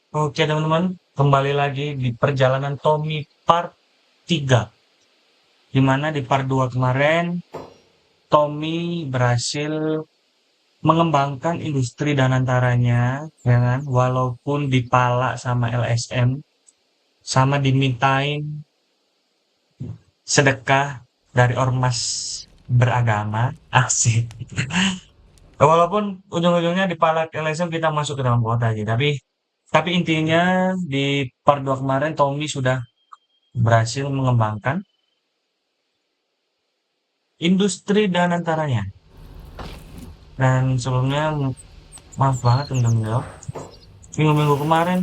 Oke teman-teman, kembali lagi di perjalanan Tommy part 3. Di mana di part 2 kemarin, Tommy berhasil mengembangkan industri danantaranya, ya kan? Walaupun dipalak sama LSM, sama dimintain sedekah dari ormas beragama, asik. Walaupun ujung-ujungnya dipalak LSM kita masuk ke dalam kota aja, tapi intinya di part 2 kemarin Tommy sudah berhasil mengembangkan industri dan antaranya. Dan sebelumnya maaf banget untuk menjawab. Minggu-minggu kemarin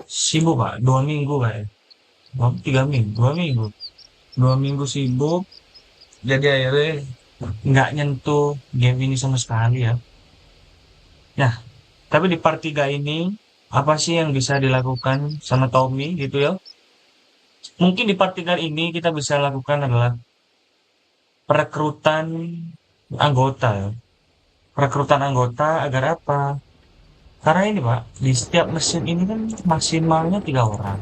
sibuk pak, 2 minggu kayak, 3 minggu, 2 minggu, 2 minggu sibuk. Jadi akhirnya nggak nyentuh game ini sama sekali ya. Nah, tapi di part 3 ini apa sih yang bisa dilakukan sama Tommy gitu ya? Mungkin di part 3 ini kita bisa lakukan adalah perekrutan anggota ya. Perekrutan anggota agar apa? Karena ini Pak, di setiap mesin ini kan maksimalnya 3 orang.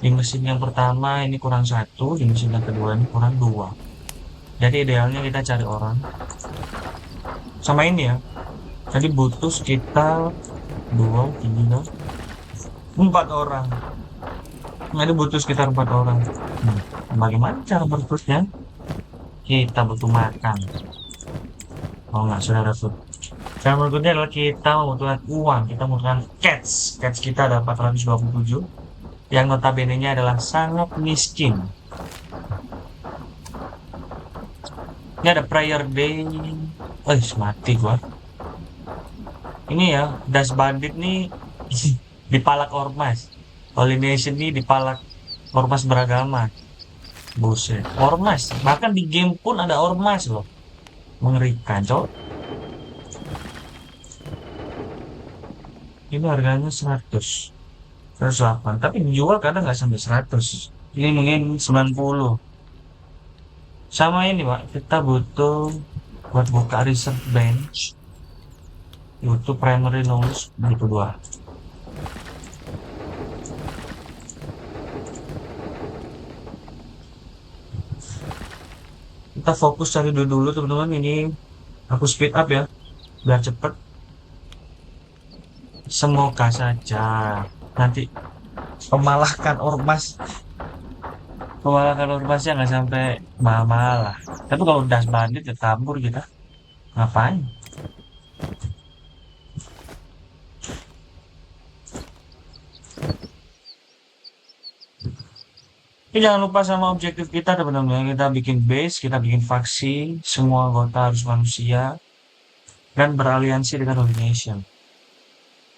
Di mesin yang pertama ini kurang satu, di mesin yang kedua ini kurang dua. Jadi idealnya kita cari orang. Sama ini ya, jadi butuh sekitar dua, tiga, 4 orang. Jadi butuh sekitar 4 orang. Bagaimana cara merekrutnya? Kita butuh makan. Oh nggak, saudara tuh. Cara merekrutnya adalah kita membutuhkan uang. Kita membutuhkan cash. Cash kita ada 427. Yang notabene-nya adalah sangat miskin. Ini ada prayer day. Mati gua. Ini ya, Das Bandit nih dipalak ormas. Holy Nation nih dipalak ormas beragama. Buset. Ormas. Bahkan di game pun ada ormas loh. Mengerikan, cok. Ini harganya 100. 108. Tapi dijual kadang nggak sampai 100. Ini mungkin 90. Sama ini, Pak. Kita butuh buat buka research bench. Butuh primary knowledge. Butuh 2. Kita fokus cari dulu teman-teman. Ini aku speed up ya. Biar cepet. Semoga saja nanti pemalahkan ormas. Pemalahkan ormasnya nggak sampai mahal-mahal lah. Tapi kalau udah bandit ya kabur kita. Ngapain? Tapi jangan lupa sama objektif kita teman-teman. Kita bikin base, kita bikin faksi, semua anggota harus manusia dan beraliansi dengan Holy Nation.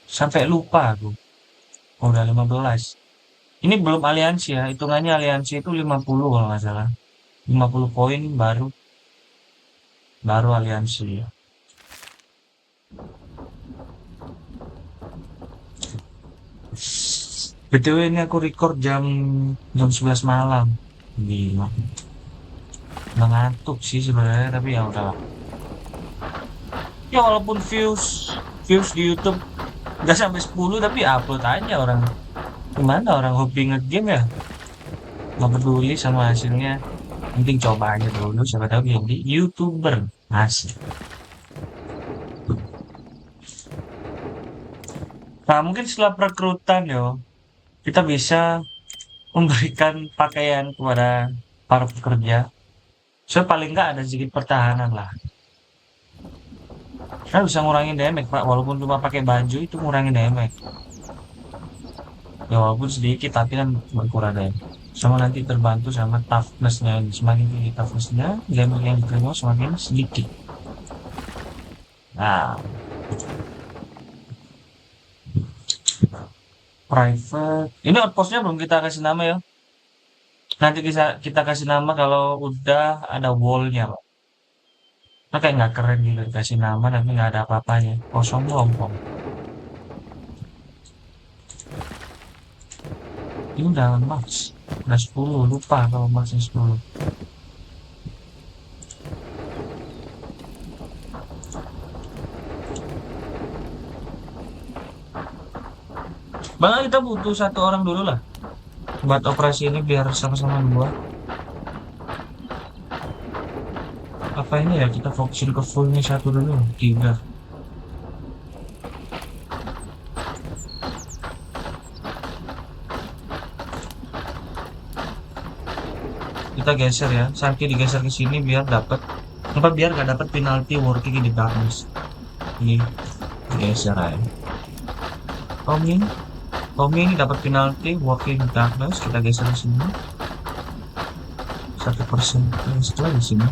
Sampai lupa aku. Udah 15. Ini belum aliansi ya. Hitungannya aliansi itu 50 kalau nggak salah. 50 poin baru aliansi ya. BTW ini aku record jam 11 malam. Gila. Udah ngantuk sih sebenarnya tapi ya udahlah. Ya walaupun views di YouTube nggak sampai 10 tapi upload aja orang. Gimana orang hobi ngegame ya? Nggak peduli sama hasilnya. Penting coba aja dulu siapa tahu jadi YouTuber. Asik. Nah, mungkin setelah perekrutan yo, kita bisa memberikan pakaian kepada para pekerja. So paling nggak ada sedikit pertahanan lah. Kita bisa ngurangin damage Pak, walaupun cuma pakai baju itu ngurangin damage. Ya walaupun sedikit tapi kan berkurang damage. Sama nanti terbantu sama toughness-nya. Semakin tinggi toughness-nya, damage yang diterima semakin sedikit. Nah, private. Ini outpostnya belum kita kasih nama ya. Nanti kita kasih nama kalau udah ada wall-nya Pak. Nah, kayak nggak keren gitu dikasih nama tapi nggak ada apa-apanya. Kosong lompong. Ini udah max. Udah 10. Lupa kalau maxnya 10. Bang, kita butuh satu orang dulu lah buat operasi ini biar sama-sama dua. Apa ini ya? Kita fokusin ke fullnya satu dulu. Tiga. Kita geser ya. Santi digeser ke sini biar dapat apa biar nggak dapat penalti working in the darkness. Ini geser aja. Tommy, Tommy ini dapat penalti working in the darkness. Kita geser ke sini. 1%. Setelah di sini.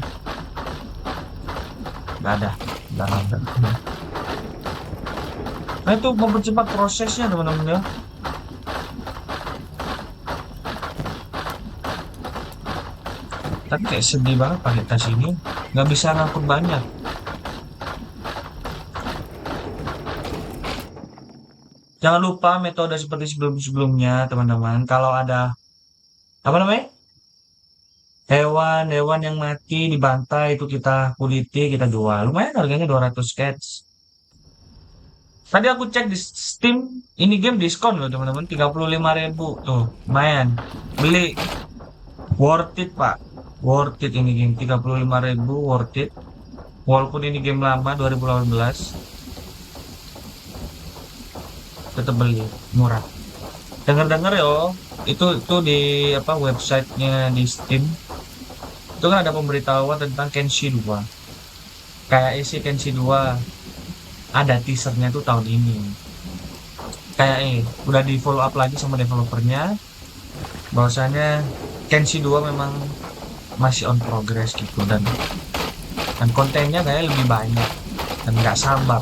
Nggak ada. Nggak ada. Nah itu mempercepat prosesnya teman-teman ya. Tapi kayak sedih banget pakai tas ini. Nggak bisa ngangkut banyak. Jangan lupa metode seperti sebelum-sebelumnya teman-teman. Kalau ada apa namanya? Hewan-hewan yang mati dibantai itu kita kuliti, kita jual. Lumayan harganya 200 cash. Tadi aku cek di Steam, ini game diskon loh teman-teman, 35.000. Tuh, lumayan. Beli worth it, Pak. Worth it ini game 35.000 worth it. Walaupun ini game lama 2018, tetap beli murah. Dengar-dengar yo, itu di apa websitenya di Steam. Itu kan ada pemberitahuan tentang Kenshi 2. Kayak isi Kenshi 2 ada teasernya tuh tahun ini. Kayak udah di follow up lagi sama developernya bahwasanya Kenshi 2 memang masih on progress gitu dan kontennya kayak lebih banyak dan nggak sabar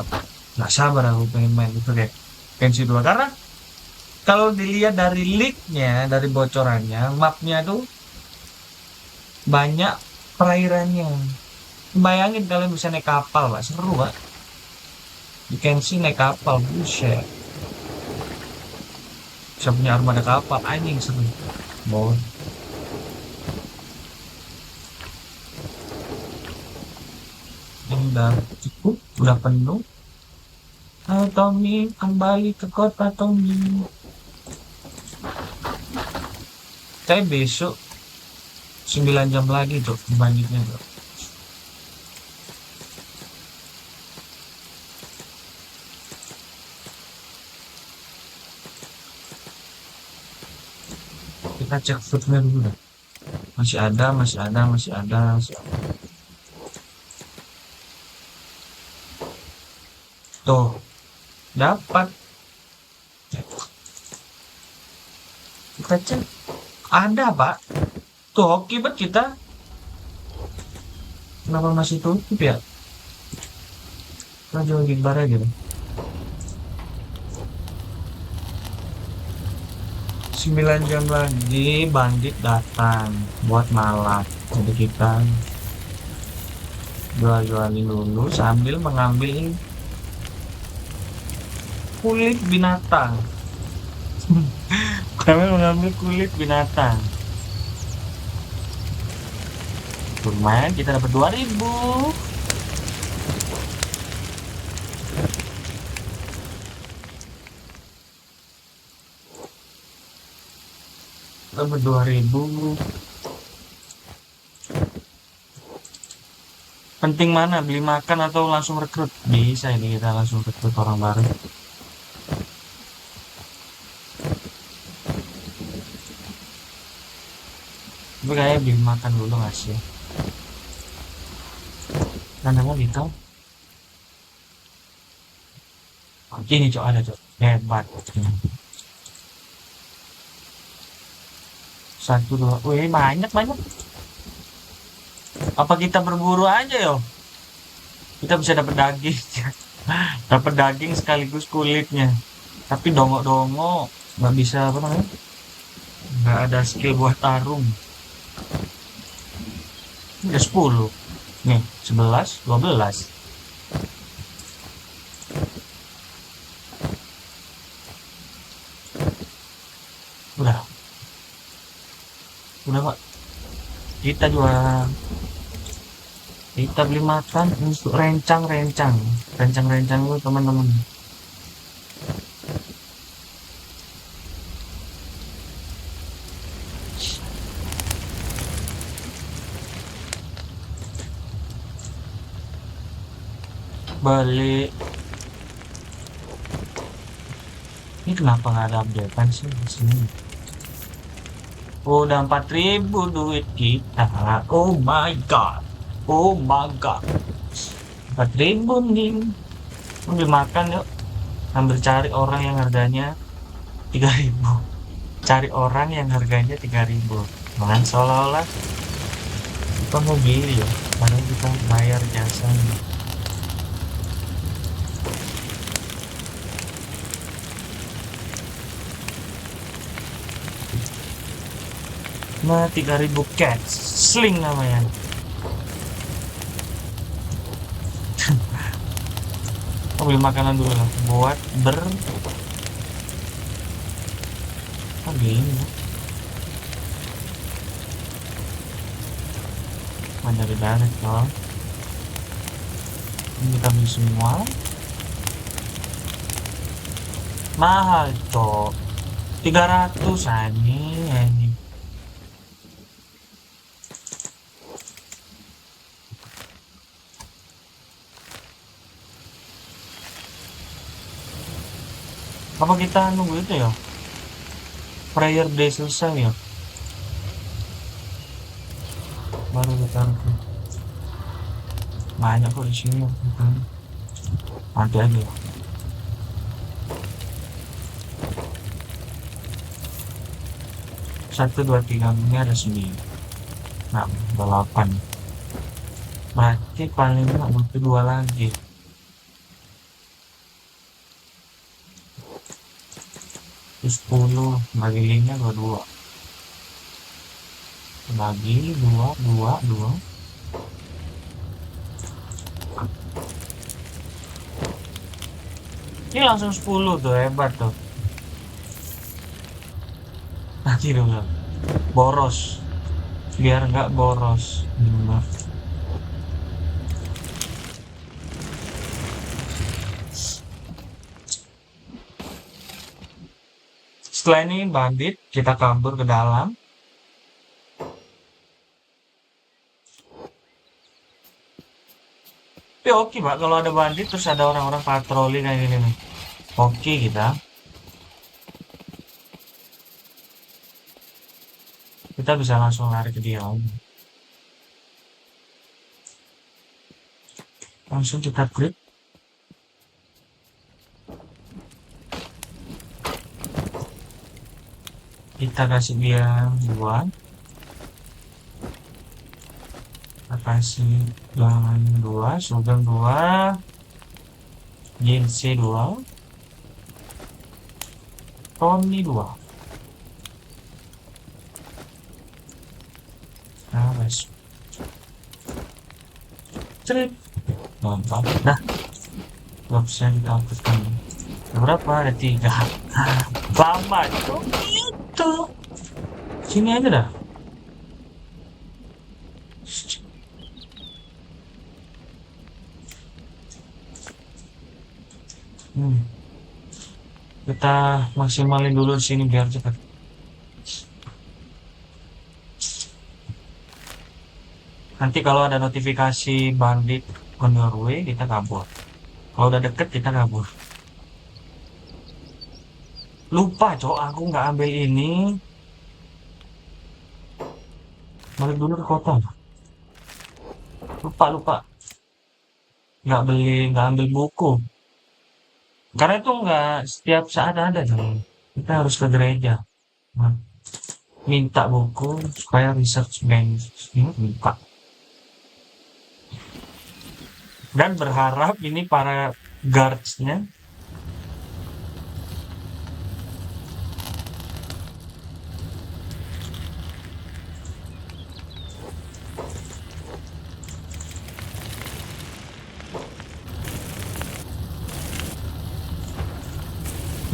aku pengen main itu kayak Kenshi 2 karena kalau dilihat dari leaknya dari bocorannya mapnya tuh banyak perairannya. Bayangin kalian bisa naik kapal, Pak. Seru, Pak. Di Kenshi naik kapal, buset. Bisa punya armada kapal, anjing seru. Mau. Ini udah cukup, udah penuh. Ayo Tommy, kembali ke kota Tommy. Saya besok 9 jam lagi tuh bandingnya tuh. Kita cek foodnya dulu dah. Masih ada, masih ada, masih ada, masih ada. Tuh, dapat. Kita cek. Ada, Pak. Tuh, oke bet kita. Kenapa masih tutup ya? Kita jual gibar aja deh. 9 jam lagi bandit datang buat malak. Jadi kita jual-jualin dulu sambil mengambil kulit binatang. Kami mengambil kulit binatang. Lumayan kita dapat 2000. Dapat 2000. Penting mana? Beli makan atau langsung rekrut? Bisa ini kita langsung rekrut orang baru. Tapi kayaknya beli makan dulu nggak sih? Karena mau gitu. Ini cok ada cok. Hebat. Satu dua. Wih banyak banyak. Apa kita berburu aja yo? Kita bisa dapat daging. Dapat daging sekaligus kulitnya. Tapi dongo-dongo nggak bisa apa namanya? Nggak ada skill buat tarung. Udah 10. Nih, 11, 12. Udah. Udah, Pak. Kita jual. Kita beli makan untuk rencang-rencang. Rencang-rencang lu teman-teman. balik. Ini kenapa nggak ada updatean sih di sini? Udah 4.000 duit kita. Oh my god. Oh my god. 4.000 nih. Ambil makan yuk. Ambil cari orang yang harganya 3.000. Cari orang yang harganya 3.000. Jangan seolah-olah kita mau beli ya. Padahal kita bayar jasanya. Nah, 3.000 cats. Sling namanya. Ambil makanan dulu lah. Buat gini ya. Banyak banget loh. Ini kita beli semua. Mahal cok. 300 anjing. Apa kita nunggu itu ya? Prayer day selesai ya? Baru kita banyak kok di sini. Nanti aja ya. 1, 2, 3 ini ada 9. Nah, 8. Berarti paling nggak butuh 2 lagi. Terus 10 bagi 5 22. Bagi 2 2 2. Ini langsung 10 tuh, hebat tuh. Nanti dulu. Boros. Biar nggak boros. Setelah ini bandit, kita kabur ke dalam. Tapi oke pak, kalau ada bandit terus ada orang-orang patroli kayak gini nih. Oke kita. Kita bisa langsung lari ke dia. Langsung kita klik. Kita kasih dia 2. Kita kasih yang 2, Sugeng 2, JNC 2, Tony 2. Nah, wes. Cerit. Mantap. Nah, bisa kita hapuskan. Berapa? Ada 3. Lama itu. Sini aja dah. Kita maksimalin dulu sini biar cepat. Nanti kalau ada notifikasi bandit on your way, kita kabur. Kalau udah deket, kita kabur. Lupa, cok, aku nggak ambil ini. Balik dulu ke kota. Lupa. Nggak ambil buku. Karena itu nggak setiap saat ada, cok. Kita harus ke gereja. Nah, minta buku supaya research bank ini buka. Dan berharap ini para guardsnya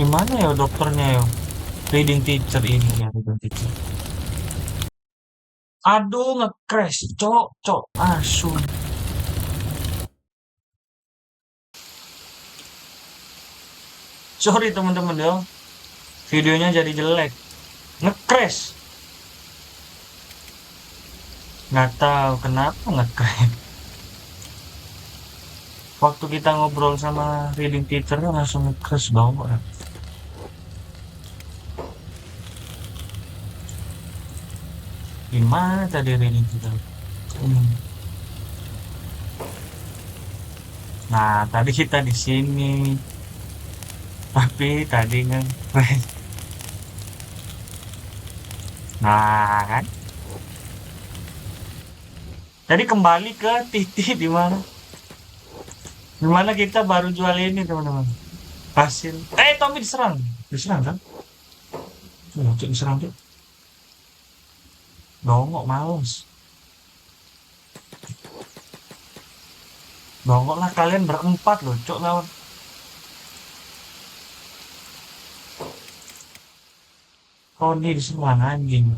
gimana ya dokternya ya, reading teacher ini ya, reading teacher. Aduh, nge-crash cok asu. Sorry teman-teman ya, videonya jadi jelek, nge-crash. Nggak tahu kenapa nge-crash. Waktu kita ngobrol sama reading teachernya langsung crash dong. Gimana tadi reading teacher? Hmm. Nah, tadi kita di sini, tapi tadi nge Nah, kan? Tadi kembali ke titik di mana? Di mana kita baru jual ini, teman-teman. Hasil. Tommy diserang. Diserang kan? Cuk, diserang, Cuk. Dongok males. Dongok lah kalian berempat loh, Cuk, lawan. Tony diserang anjing.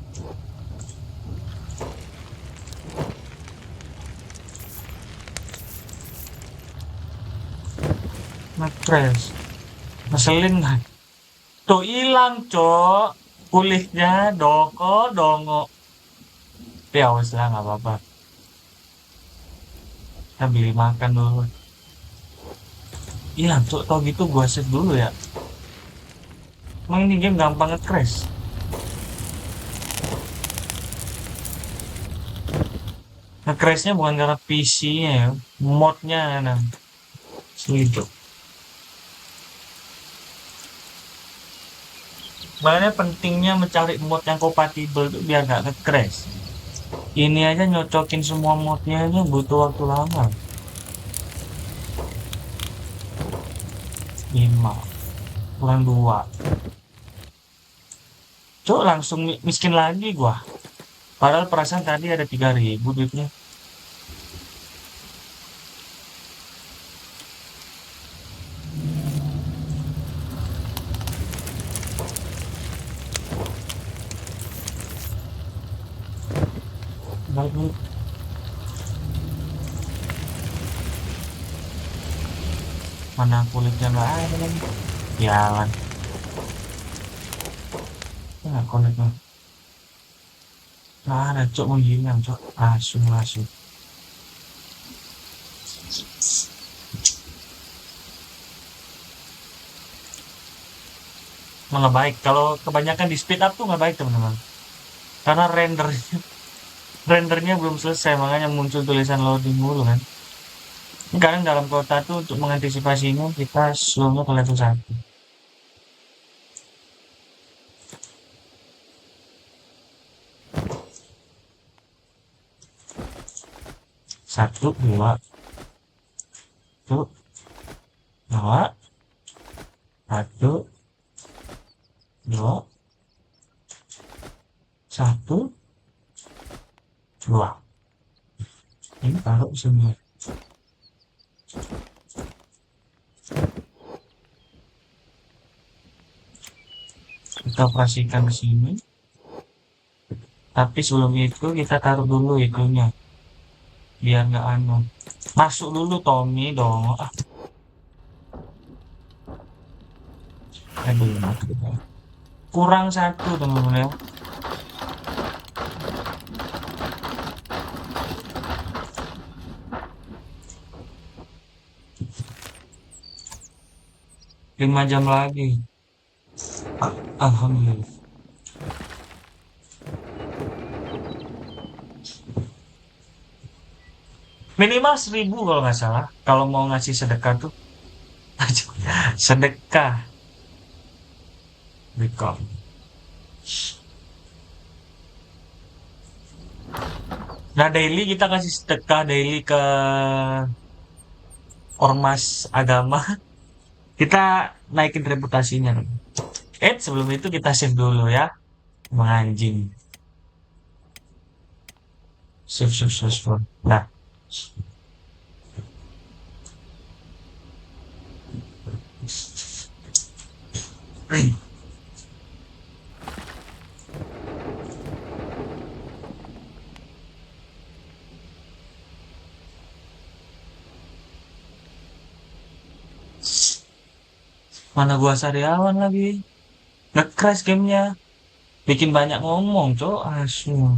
Nge-crash. Ngeselin kan? Tuh hilang, Cok. Pulihnya dongok. Tapi awas lah, nggak apa-apa. Kita beli makan dulu. Hilang, Cok. Tau gitu gua save dulu ya. Emang ini game gampang nge-crash. Nge-crashnya bukan karena PC-nya ya. Modnya nah. Segitu. Makanya pentingnya mencari mod yang kompatibel itu biar nggak nge-crash. Ini aja nyocokin semua modnya aja butuh waktu lama. 5 kurang 2. Cuk, langsung miskin lagi gua. Padahal perasaan tadi ada 3.000 duitnya. Baik, mana kulitnya nggak ada lagi. Jalan. Nah, kulitnya. Nggak ada, cuk, menghilang, cuk. Langsung. Malah baik. Kalau kebanyakan di speed up tuh nggak baik, teman-teman. Karena rendernya belum selesai, makanya muncul tulisan loading dulu kan. Kadang dalam kota tuh untuk mengantisipasinya kita slow ke level 1. Satu, dua, satu, dua, satu, dua, satu, dua. Ini taruh semua. Kita operasikan ke sini. Tapi sebelum itu kita taruh dulu itunya. Biar nggak anu. Masuk dulu Tommy dong. Belum masuk. Kurang satu teman-teman ya. Lima jam lagi. Alhamdulillah. Minimal 1.000 kalau nggak salah. Kalau mau ngasih sedekah tuh. Sedekah. Recall. Nah, daily kita kasih sedekah daily ke ormas agama. Kita naikin reputasinya. Sebelum itu kita save dulu ya. Menganjing. Save. Nah, mana gua sariawan lagi. Nge-crash gamenya. Bikin banyak ngomong, cok. Asu.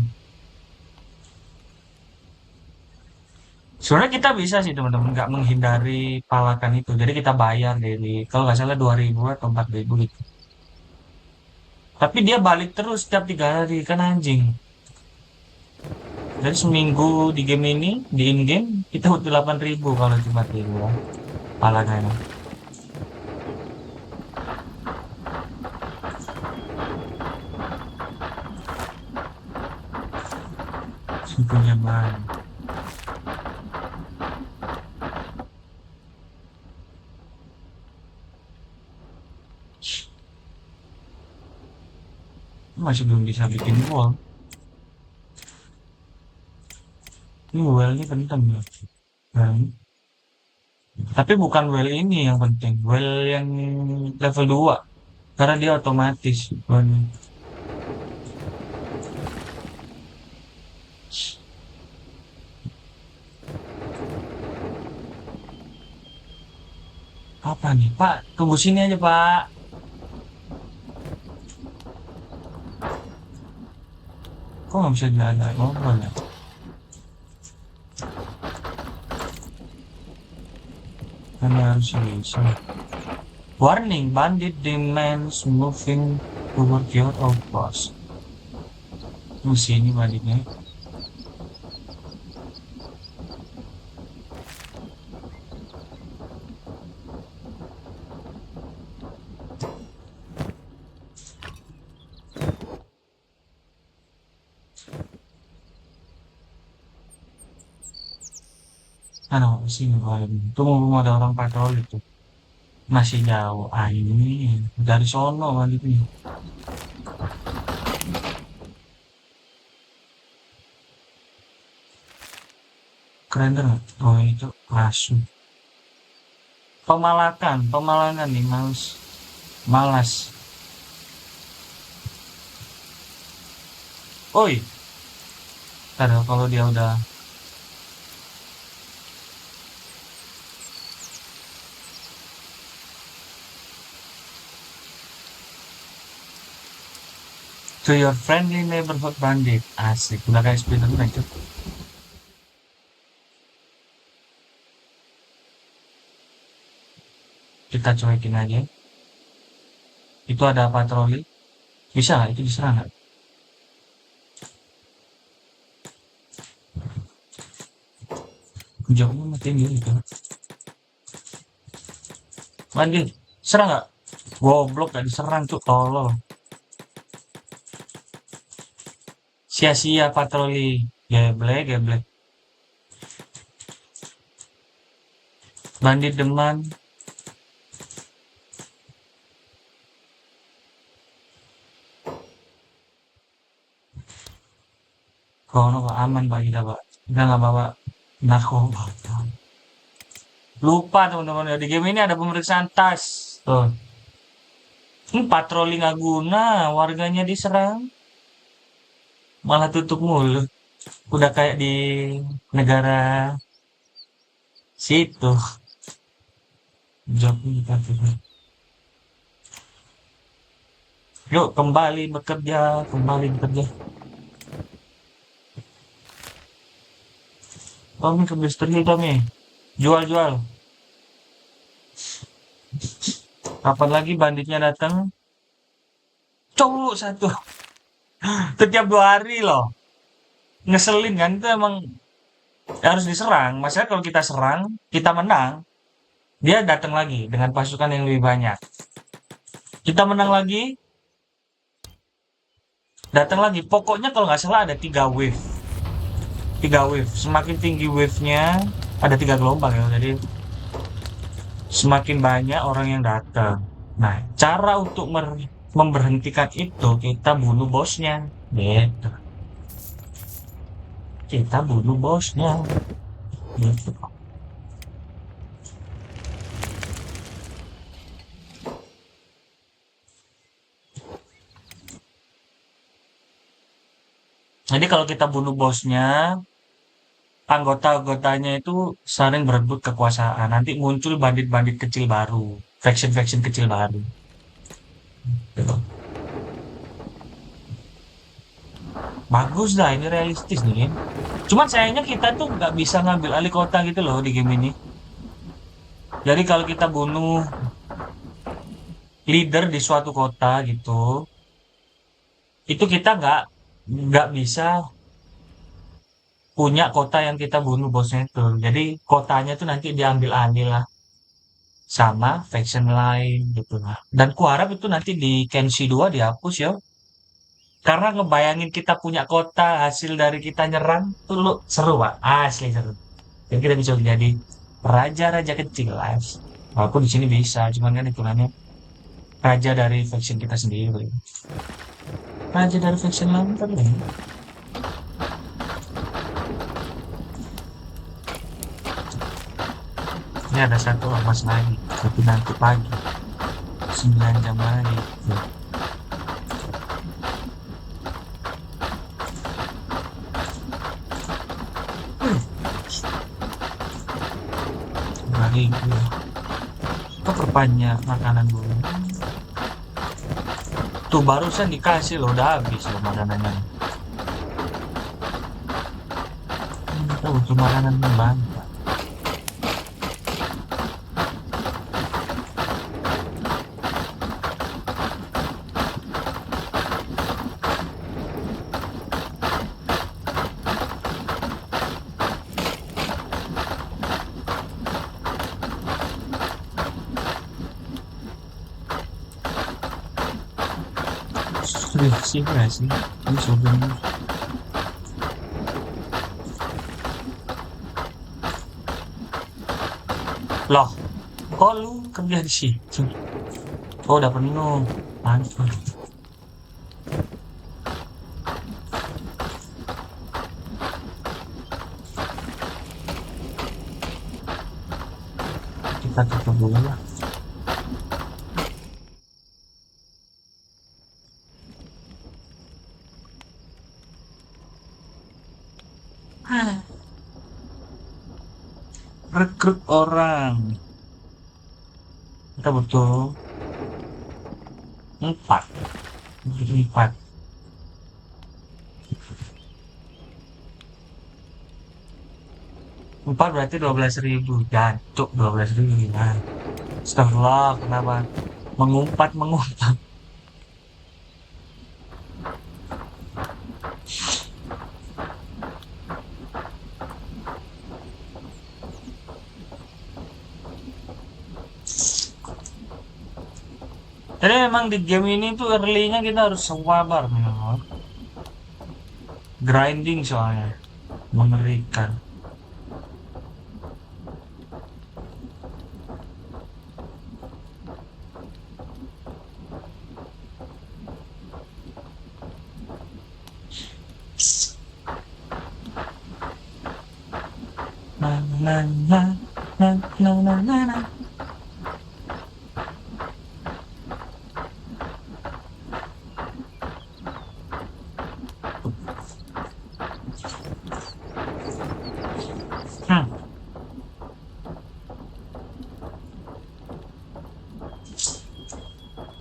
Sebenarnya kita bisa sih teman-teman nggak menghindari palakan itu. Jadi kita bayar dari kalau nggak salah 2.000 atau 4.000 gitu. Tapi dia balik terus setiap 3 hari kan anjing. Jadi seminggu di game ini di in game kita butuh 8.000 kalau cuma 4.000 ya. Palakannya. Punya banyak. Masih belum bisa bikin wall. Ini wall ini penting ya. Dan, tapi bukan well ini yang penting. Well yang level 2. Karena dia otomatis. Apa nih, Pak? Tunggu sini aja, Pak. Kok nggak bisa jalan ngobrol ya? Karena harus bisa. Warning, bandit demands moving toward your outpost. Tunggu sini banditnya. Ano, sini bandit. Tunggu ada orang patroli tuh. Masih jauh. Ah, ini. Dari sono banditnya. Keren banget. Oh, itu langsung. Pemalangan nih, males. Malas. Oi, ntar kalau dia udah to your friendly neighborhood bandit. Asik, udah kayak Spiderman itu. Kita cuekin aja. Itu ada patroli. Bisa nggak? Itu diserang nggak? Jauhnya matiin diri gitu. Bandit, serang nggak? Goblok gak diserang tuh, tolol. Sia-sia patroli. Geblek, geblek. Bandit deman. Kono Pak, aman Pak kita Pak. Kita nggak bawa narkoba. Lupa teman-teman ya, di game ini ada pemeriksaan tas. Tuh. Ini patroli nggak guna, warganya diserang, malah tutup mulut. Udah kayak di negara situ. Job kita tuh. Yuk kembali bekerja, kembali bekerja. Tommy ke misteri Tommy. Jual-jual. Kapan lagi banditnya datang? Cowok satu. Setiap 2 hari loh. Ngeselin kan itu emang harus diserang. Maksudnya kalau kita serang, kita menang, dia datang lagi dengan pasukan yang lebih banyak. Kita menang lagi, datang lagi. Pokoknya kalau nggak salah ada 3 wave. 3 wave. Semakin tinggi wave-nya, ada 3 gelombang ya. Jadi semakin banyak orang yang datang. Nah, cara untuk memberhentikan itu kita bunuh bosnya. Gitu. Kita bunuh bosnya. Gitu. Jadi kalau kita bunuh bosnya, anggota-anggotanya itu saling berebut kekuasaan. Nanti muncul bandit-bandit kecil baru, faction-faction kecil baru. Gitu. Bagus lah, ini realistis nih. Cuman sayangnya kita tuh nggak bisa ngambil alih kota gitu loh di game ini. Jadi kalau kita bunuh leader di suatu kota gitu, itu kita nggak bisa punya kota yang kita bunuh bosnya itu. Jadi kotanya tuh nanti diambil alih lah sama faction lain gitu lah. Dan kuharap itu nanti di Kenshi 2 dihapus ya. Karena ngebayangin kita punya kota hasil dari kita nyerang tuh lu seru pak, asli seru. Jadi kita bisa jadi raja-raja kecil lah. Walaupun di sini bisa, cuman kan hitungannya raja dari faction kita sendiri. Raja dari faction lain kan ya. Ini ada satu ormas lagi, tapi nanti pagi 9 jam lagi. Lagi gue. Kok perbanyak makanan dulu. Tuh barusan dikasih loh, udah habis loh makanannya. Kita butuh makanan banyak. Sih nggak sih? Ini sebenarnya. Loh, kok lu kerja di situ? Oh, udah penuh. Mantap. Kita tutup dulu lah. Rekrut orang. Kita butuh 4. Butuh 4. 4 berarti 12.000. Jancuk 12.000 gimana? Astagfirullah, kenapa? Mengumpat. Jadi memang di game ini tuh early-nya kita harus sabar memang. Grinding soalnya. Mengerikan. Na na na na na na na na. Hmm.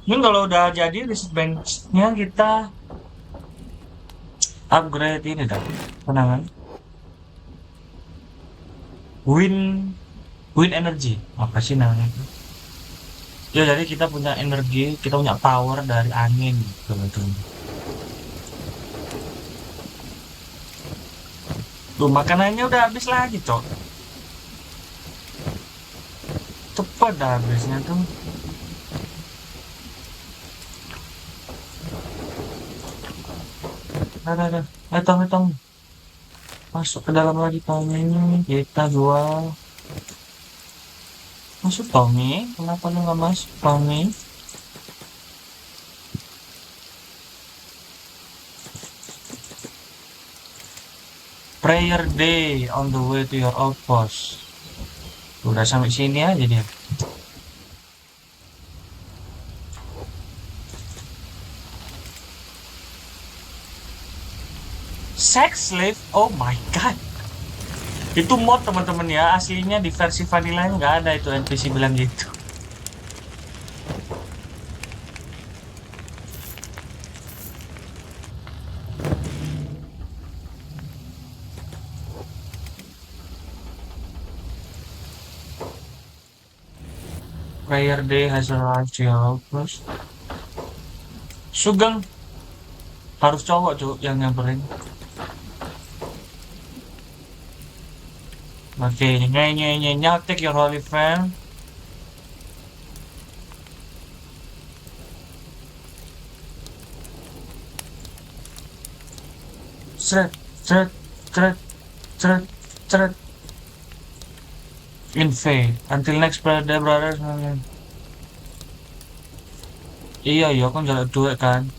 Ini kalau udah jadi list bench-nya kita upgrade ini dah. Tenangan. Win Win energy. Apa sih namanya itu? Ya jadi kita punya energi, kita punya power dari angin gitu betul. Tuh makanannya udah habis lagi, Cok. Cepet dah habisnya tuh. Dah. Hitung. Masuk ke dalam lagi Tommy ini. Kita jual. Masuk Tommy. Kenapa lu nggak masuk Tommy? Prayer day on the way to your outpost. Udah sampai sini aja dia. Sex slave? Oh my god. Itu mod teman-teman ya. Aslinya di versi vanilla nggak ada itu NPC bilang gitu. Prayer Day hasil Rachel. Terus Sugeng harus cowok cuk yang nyamperin. Oke, now take your holy friend. Seret, seret, seret, seret, seret. In faith. Until next brother, brothers. Iya, iya, aku njaluk duit kan.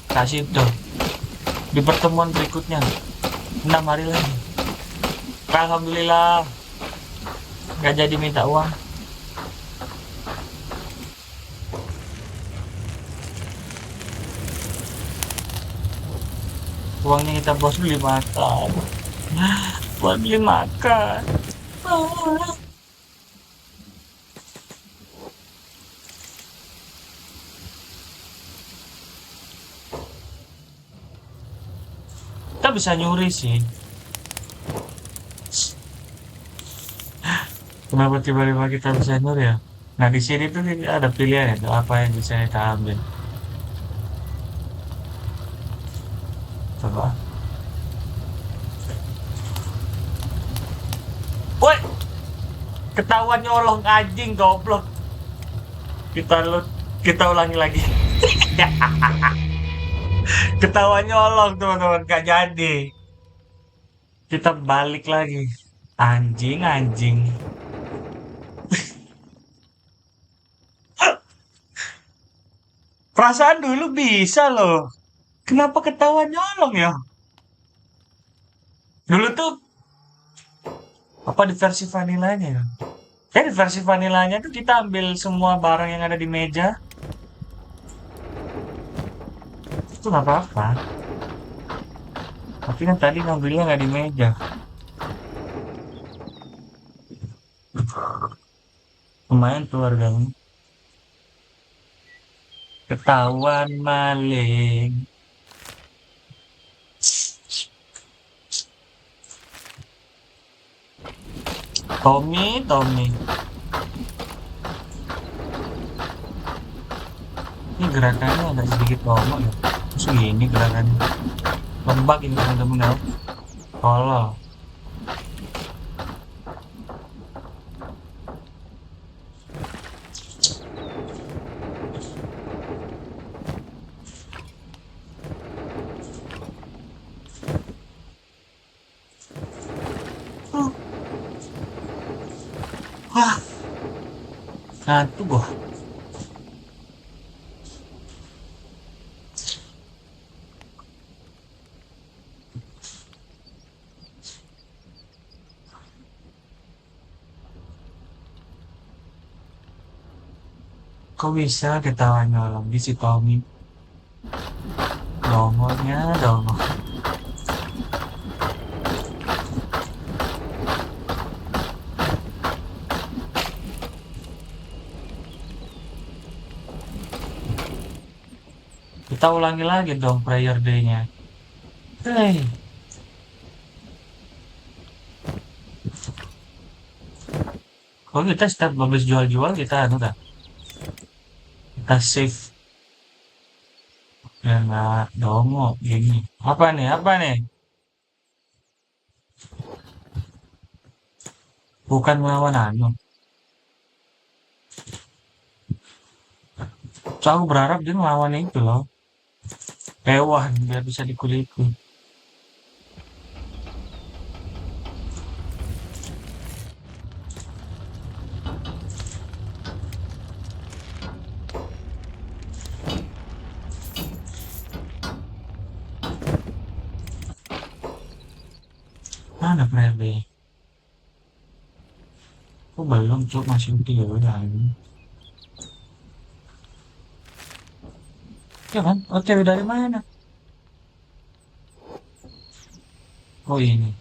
Kasih tuh. Di pertemuan berikutnya. 6 hari lagi. Alhamdulillah. Nggak jadi minta uang. Uangnya kita bos beli makan. Buat beli makan. Kita bisa nyuri sih. Kenapa tiba-tiba kita bisa nyuri ya? Nah di sini tuh ada pilihan ya, apa yang bisa kita ambil. Coba. Woi, ketahuan nyolong anjing goblok. Kita kita ulangi lagi. Ketahuan nyolong teman-teman, gak jadi. Kita balik lagi. Anjing, anjing. Perasaan dulu bisa loh. Kenapa ketahuan nyolong ya? Dulu tuh apa di versi vanilanya ya? Di versi vanilanya tuh kita ambil semua barang yang ada di meja. Itu nggak apa-apa. Tapi kan tadi ngambilnya nggak di meja. Lumayan tuh harganya. Ketahuan maling. Tommy, Tommy. Ini gerakannya agak sedikit lama ya. Terus gini gerakannya. Lembak ini teman-teman ya. Kalau wah, ngantuk gua. Kok bisa ketahuan nyolong di si Tommy? Dongolnya, dongol. Kita ulangi lagi dong prayer day-nya. Hei, kalau kita start bagus jual-jual kita anu dah. Kita save. Ya nggak dongo gini. Apa nih? Apa nih? Bukan melawan anu. So, aku berharap dia melawan itu loh. Hewan biar bisa dikuliti. Mana prayer day? Kok belum cok masih 3 bulan. Ya kan? OTW dari mana? Oh ini.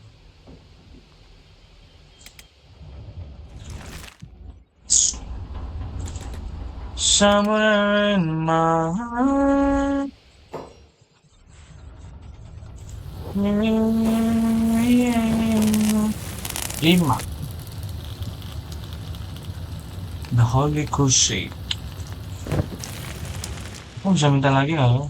Somewhere in my heart. 5. The Holy Crusade. Oh, bisa minta lagi nggak ya?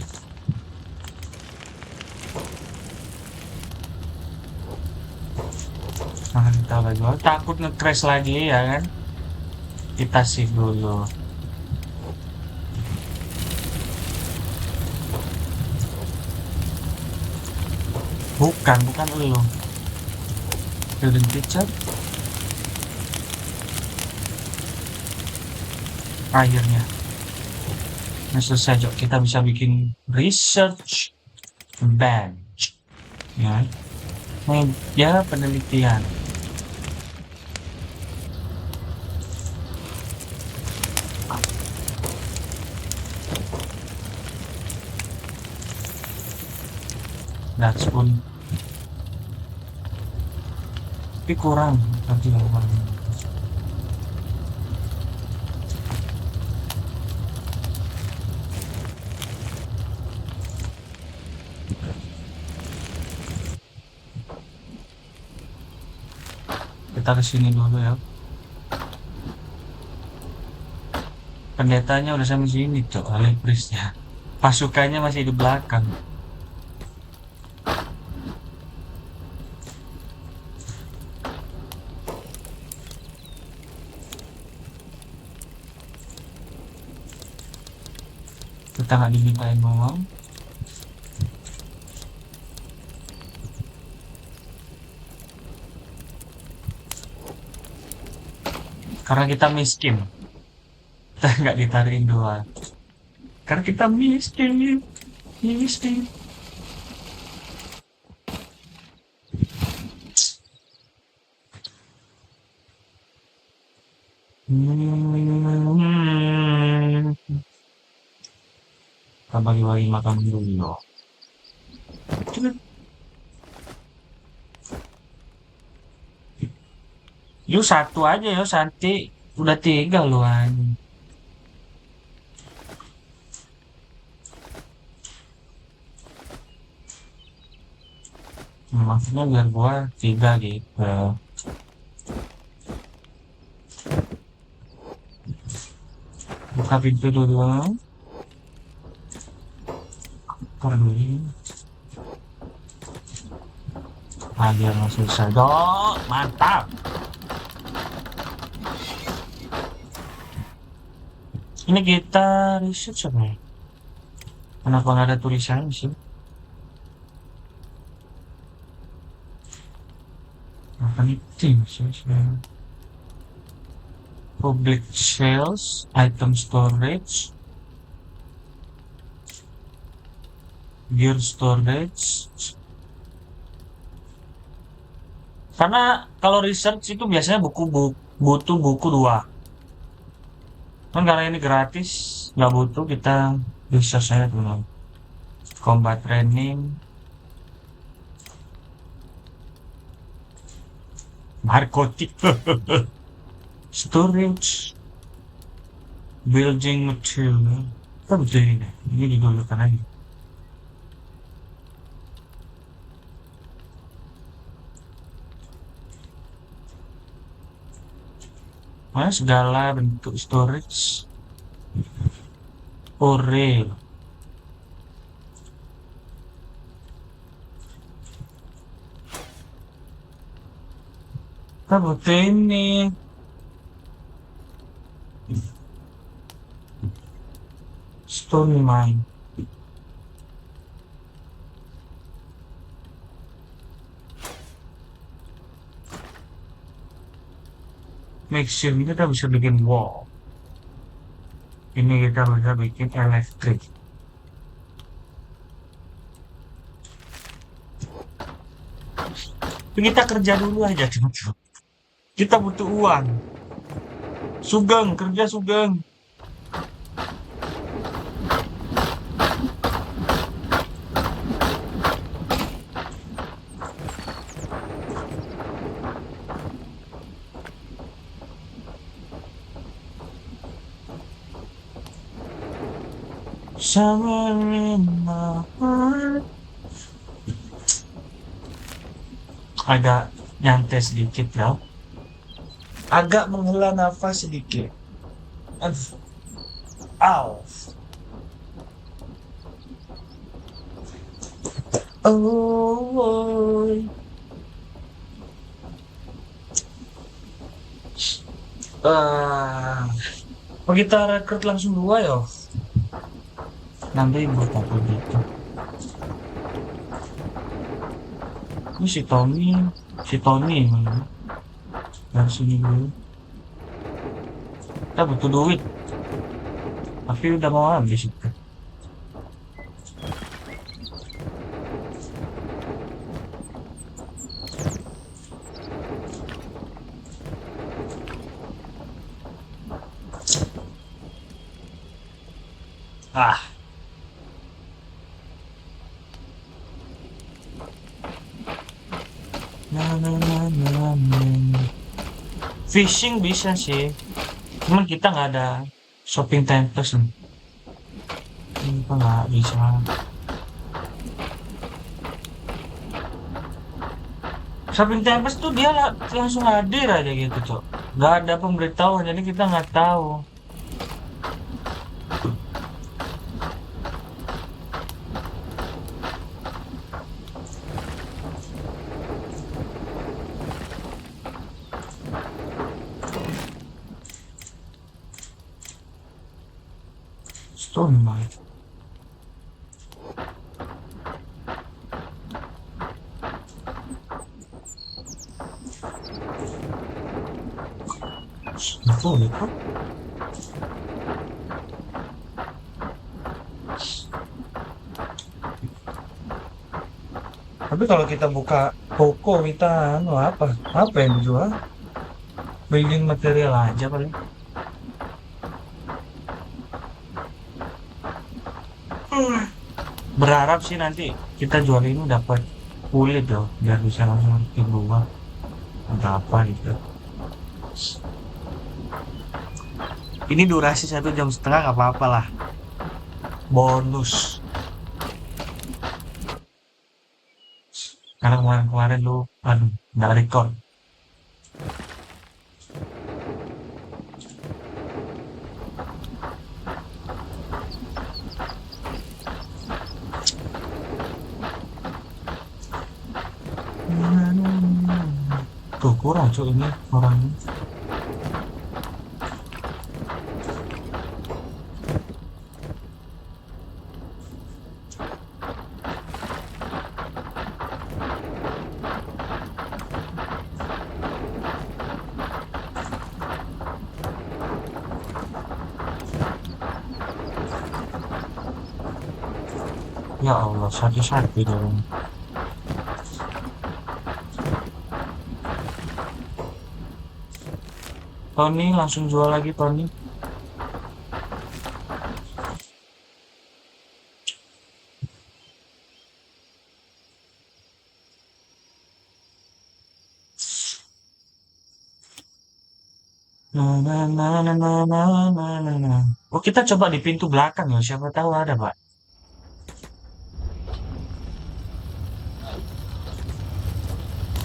Nah, minta lagi. Oh, takut nge-crash lagi ya kan? Kita sih dulu. Bukan lu. Building picture. Akhirnya. Nah, selesai, Jok. Kita bisa bikin research bench. Ya. Meja penelitian. That's pun. Tapi kurang. Tadi kurang. Kita kesini dulu ya. Pendetanya udah sampai sini, Cok. High priestnya. Pasukannya masih di belakang. Kita nggak dimintain ngomong. Karena kita miskin. Kita nggak ditariin doa. Karena kita miskin. Miskin. Kita bagi-bagi makan dulu. Yuk satu aja ya Santi. Udah tiga loh anjing. Maksudnya biar gua tiga gitu. Buka pintu dulu. Pergi. Biar langsung saja. Mantap. Ini kita research apa ya? Kenapa nggak ada tulisannya sih? Apa nih tim sih? Public shelves, item storage, gear storage. Karena kalau research itu biasanya butuh buku dua. Kan karena ini gratis, nggak butuh kita research aja dulu. Combat training, narkotik, storage, building material. Kita butuh ini deh. Ini didulukan aja. Mana segala bentuk storage. Real. Kita butuh ini. Stone mine. Mixture ini kita bisa bikin wall. Ini kita bisa bikin elektrik. Kita kerja dulu aja teman-teman. Kita butuh uang. Sugeng, kerja Sugeng. Somewhere in my heart. Agak nyantai sedikit ya. Agak menghela nafas sedikit. Aduh, aw. Oh, ah, oh, kita rekrut langsung dua ya. Nanti buat apa gitu. Ini si Tony mana? Dari sini dulu. Kita butuh duit, tapi udah mau habis itu. Ah, na na na na na. Fishing bisa sih, cuman kita nggak ada shopping centers nih. Kita nggak bisa. Shopping centers tuh dia langsung hadir aja gitu, Cok. Nggak ada pemberitahuan, jadi kita nggak tahu. Stone Mart. Betul, betul. Tapi kalau kita buka toko kita anu apa yang dijual? Building material aja paling. Berharap sih nanti kita jual ini dapat kulit loh, biar bisa langsung bikin rumah atau apa gitu. Ini durasi 1,5 jam nggak apa-apa lah. Bonus. Karena kemarin-kemarin lu aduh nggak record. Tuh kurang cuy ini orangnya. Ya Allah, sakit-sakit dong. Tony langsung jual lagi Tony. Nah, nah, nah, nah, nah, nah, nah, nah, nah. Oh, kita coba di pintu belakang ya, siapa tahu ada, Pak.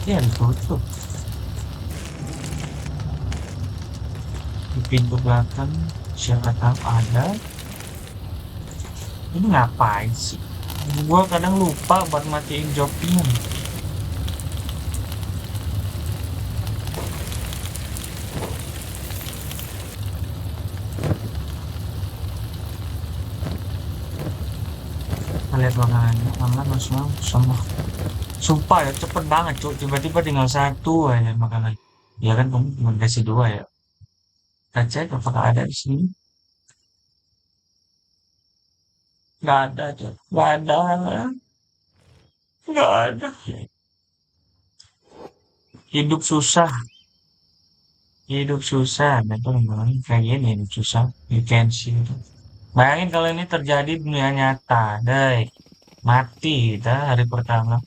Iya, ditutup. Di pintu belakang, siapa tahu ada. Ini ngapain sih? Gua kadang lupa buat matiin jobnya. Kita lihat makanannya, aman langsung sama. Sumpah ya, cepet banget, Cuk. Tiba-tiba tinggal satu aja makanan. Ya kan, kamu cuma kasih dua ya. Kita cek apakah ada di sini. Nggak ada, Cuk. Nggak ada. Nggak ada. Hidup susah. Hidup susah. Betul, memang kayak gini hidup susah. You can see itu. Bayangin kalau ini terjadi di dunia nyata. Deh, mati kita hari pertama.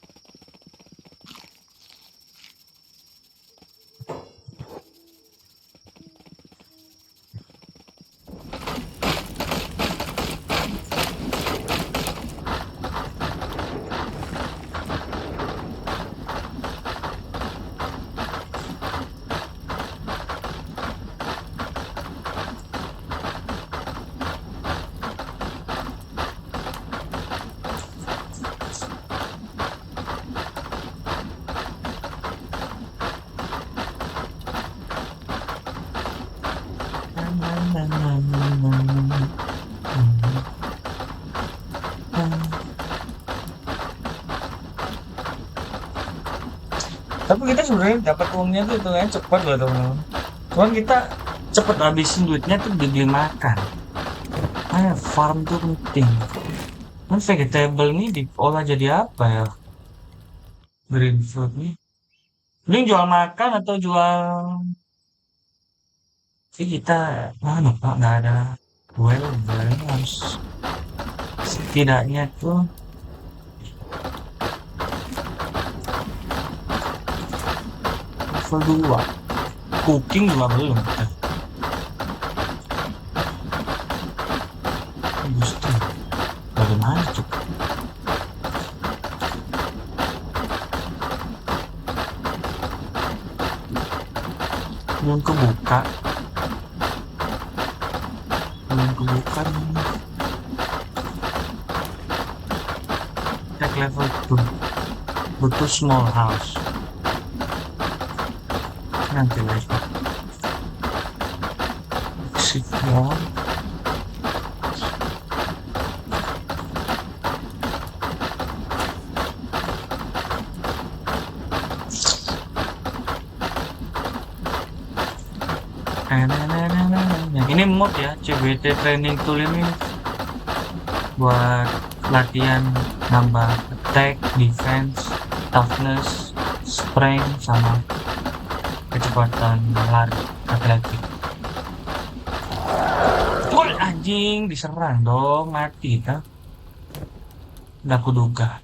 Tapi kita sebenarnya dapat uangnya tuh hitungannya cepat loh teman-teman. Cuman kita cepet habisin duitnya tuh dibeli makan. Farm tuh penting. Kan vegetable nih diolah jadi apa ya? Green fruit nih. Ini jual makan atau jual. Tapi kita, mana Pak, nggak ada. Well, harus setidaknya tuh level 2. Cooking juga belum kita. Industri. Bagaimana tuh? Belum kebuka. Belum kebuka nih. Cek level 2. Butuh small house. Nanti lagi. Exit mall. Ini mod ya, CBT training tool ini buat latihan nambah attack, defense, toughness, strength, sama kecepatan lari atletik. Gol anjing, diserang dong, mati kan? Udah kuduga.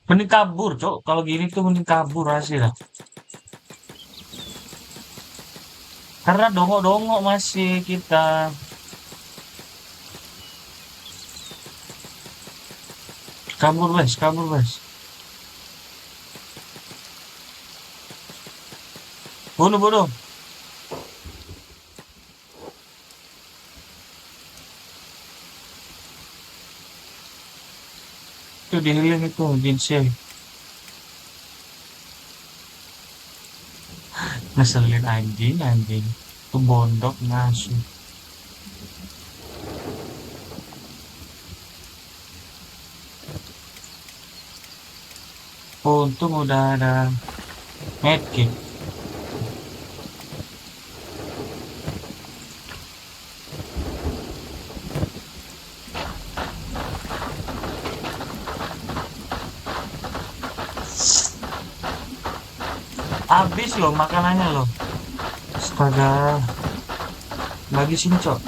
Mending kabur, cok. Kalau gini tuh mending kabur hasil lah. Karena dongok-dongok masih kita. Kabur wes, kabur wes. Bunuh, bunuh. Itu di healing itu, Jinsei. Ngeselin anjing, anjing. Itu bondok ngasuh. Untung udah ada medkit. Habis loh makanannya loh. Astaga. Bagi sini, cok.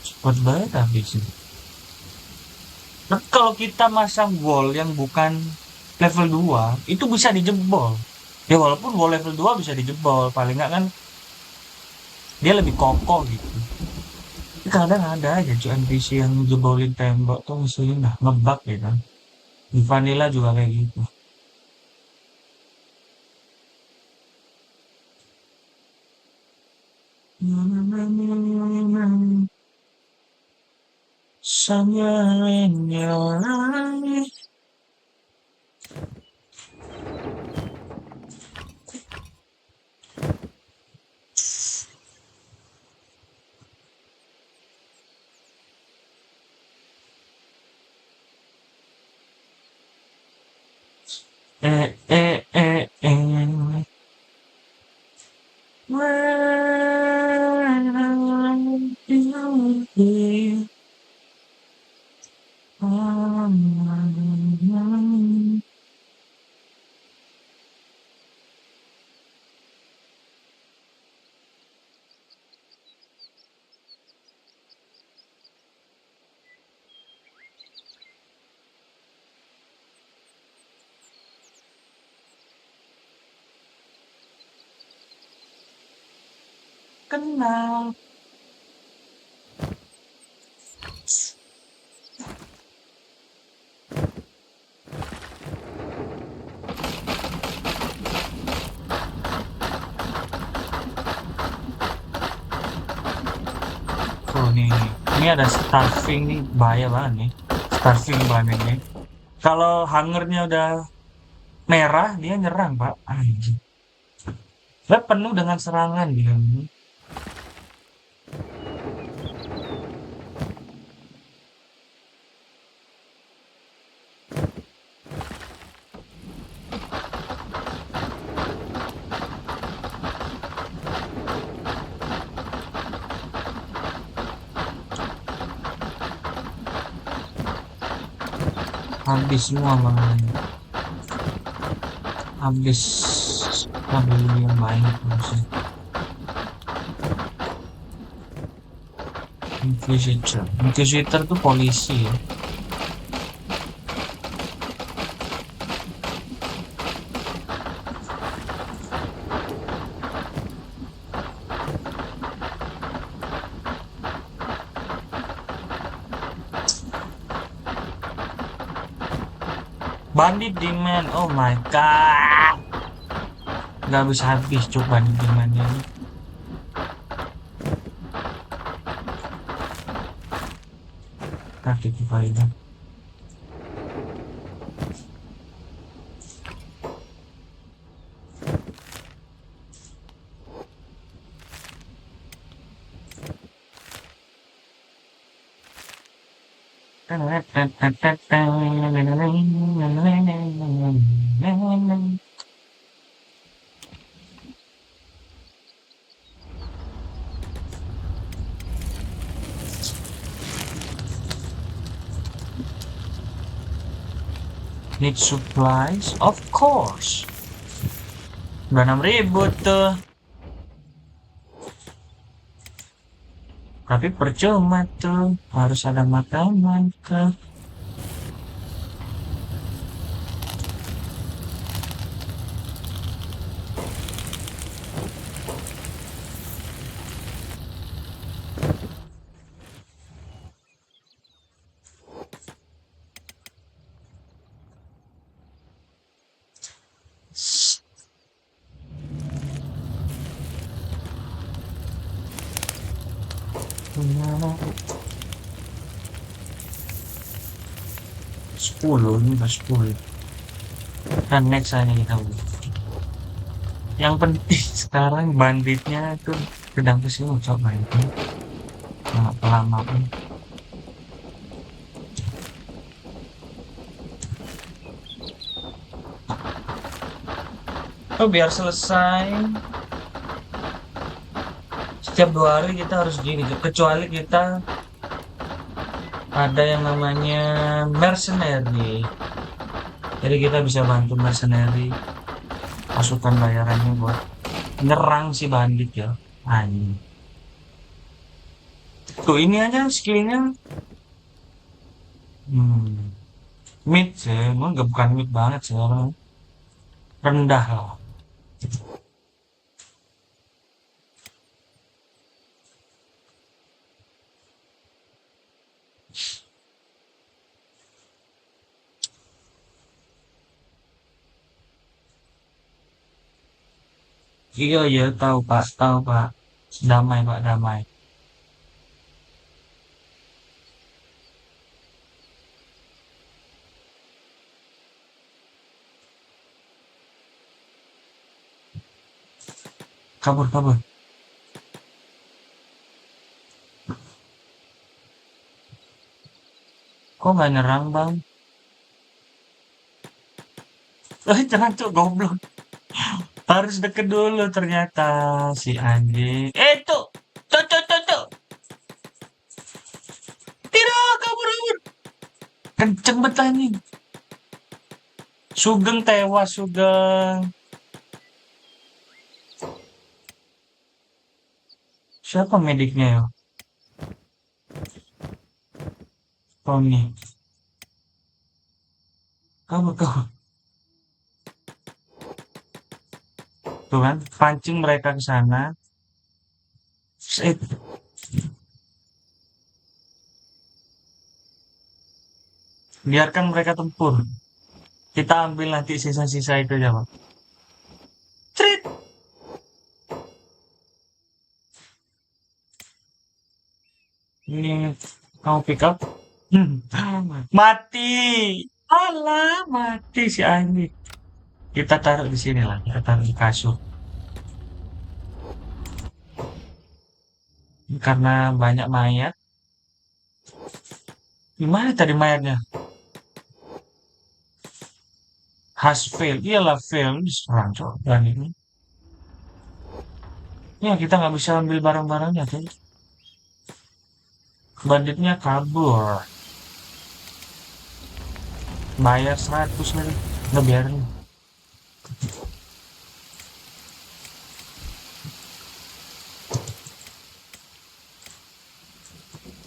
Cepet banget habisin. Nah, kalau kita masang wall yang bukan level 2, itu bisa dijebol. Ya walaupun wall level 2 bisa dijebol, paling nggak kan dia lebih kokoh gitu. Tapi kadang ada aja cuy NPC yang jebolin tembok tuh misalnya nah ngebug ya kan. Di vanilla juga kayak gitu. Somewhere in your eyes. Eh, eh, eh, eh. When I'm here. Kenal. Oh ini ada starving nih, bahaya banget nih. Starving banget nih. Kalau hungernya udah merah, dia nyerang, Pak. Anjing. Dia penuh dengan serangan dia. habis semua makanya. Habis mobil yang banyak harusnya. Inquisitor tuh polisi ya. Bandit Demand, oh my god, nggak habis coba Bandit Demand ini. Kaki kepala. Need supplies, of course. Udah 6.000 tuh. Tapi percuma tuh, harus ada makanan tuh. Sepuluh, ini udah 10. Dan next aja kita udah. Yang penting sekarang banditnya tuh sedang kesini coba itu. Nggak lama pun. Oh, biar selesai. Setiap 2 hari kita harus gini, kecuali kita ada yang namanya mercenary. Jadi kita bisa bantu mercenary, pasukan bayarannya buat nyerang si bandit ya. Anjing. Tuh ini aja skillnya hmm, mid sih, emang gak bukan mid banget sih, orang rendah lah. Iya iya tahu pak, damai pak damai. Kabur kabur. Kok nggak nyerang bang? Jangan tuh goblok. Harus deket dulu ternyata si anjing. Tuh, tuh. Tidak, kabur kabur. Kenceng banget anjing. Sugeng tewas Sugeng. Siapa mediknya ya? Tony. Kabur kabur. Tuh kan, pancing mereka ke sana. Set. Biarkan mereka tempur. Kita ambil nanti sisa-sisa itu aja, Pak. Trit. Ini kamu pick up. Mati. Alah, mati si anjing. Kita taruh di sini lah, kita taruh di kasur. Karena banyak mayat. Gimana tadi mayatnya? Has fail. Iyalah fail. Diserang, cok. Dan ini. Ya, kita nggak bisa ambil barang-barangnya, tuh. Banditnya kabur. bayar 100 lagi nggak biarin.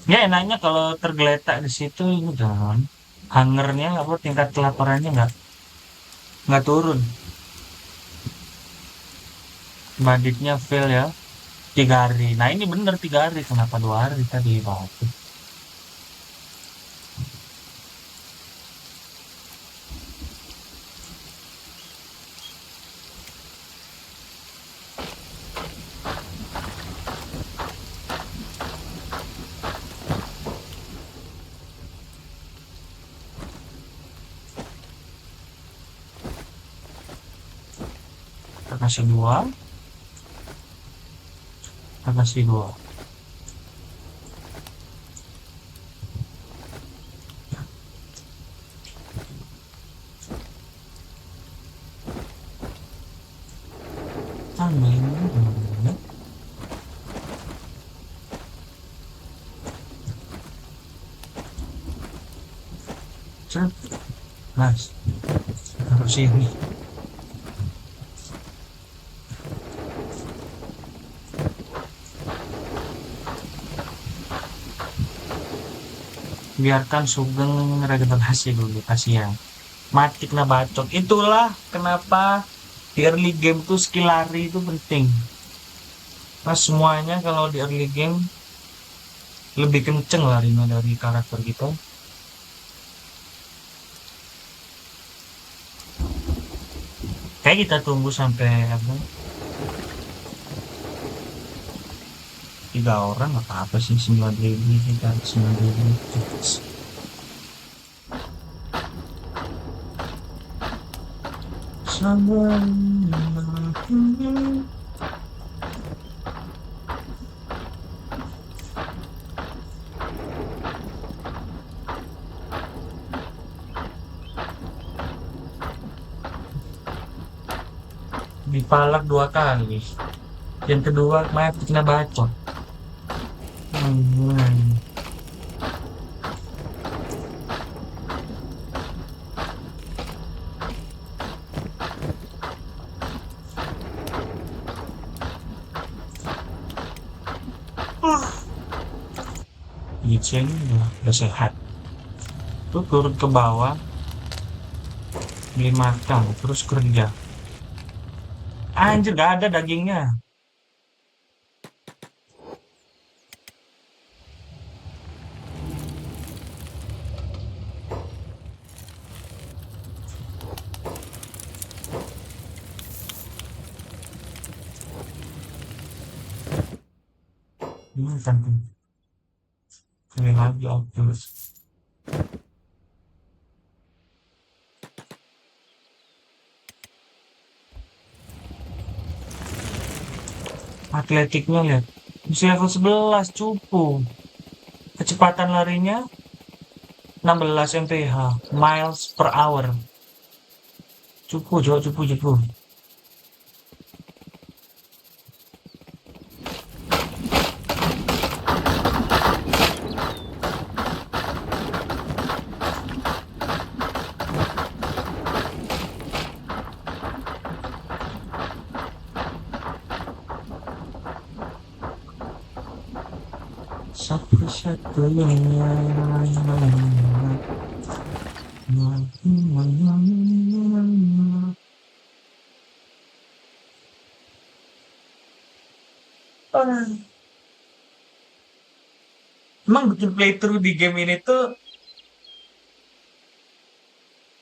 Ya enaknya kalau tergeletak di situ ini kan hungernya apa tingkat kelaparannya nggak turun. Banditnya fail ya 3 hari. Nah ini bener 3 hari, kenapa 2 hari tadi Pak? Kita kasih dua, kita kasih dua. Amin. Cek, mas, harus ini. Biarkan Sugeng regenerasi dulu, kasihan. Mati kena bacok. Itulah kenapa di early game tuh skill lari itu penting. Pas semuanya kalau di early game lebih kenceng larinya dari karakter kita. Kayak kita tunggu sampai apa? 3 orang apa sih 9.000 kita 9.000. Sama. Dipalak 2 kali. Yang kedua mati kena bacok. Hmm. Licin udah sehat. Tuh turun ke bawah, beli makan, terus kerja. Anjir gak ada dagingnya. Ini kan ini lagi Optimus. Atletiknya lihat. Masih level 11 cupu. Kecepatan larinya 16 mph, miles per hour. Cupu, Jo, cupu, cupu. Satu-satunya. Emang bikin playthrough di game ini tuh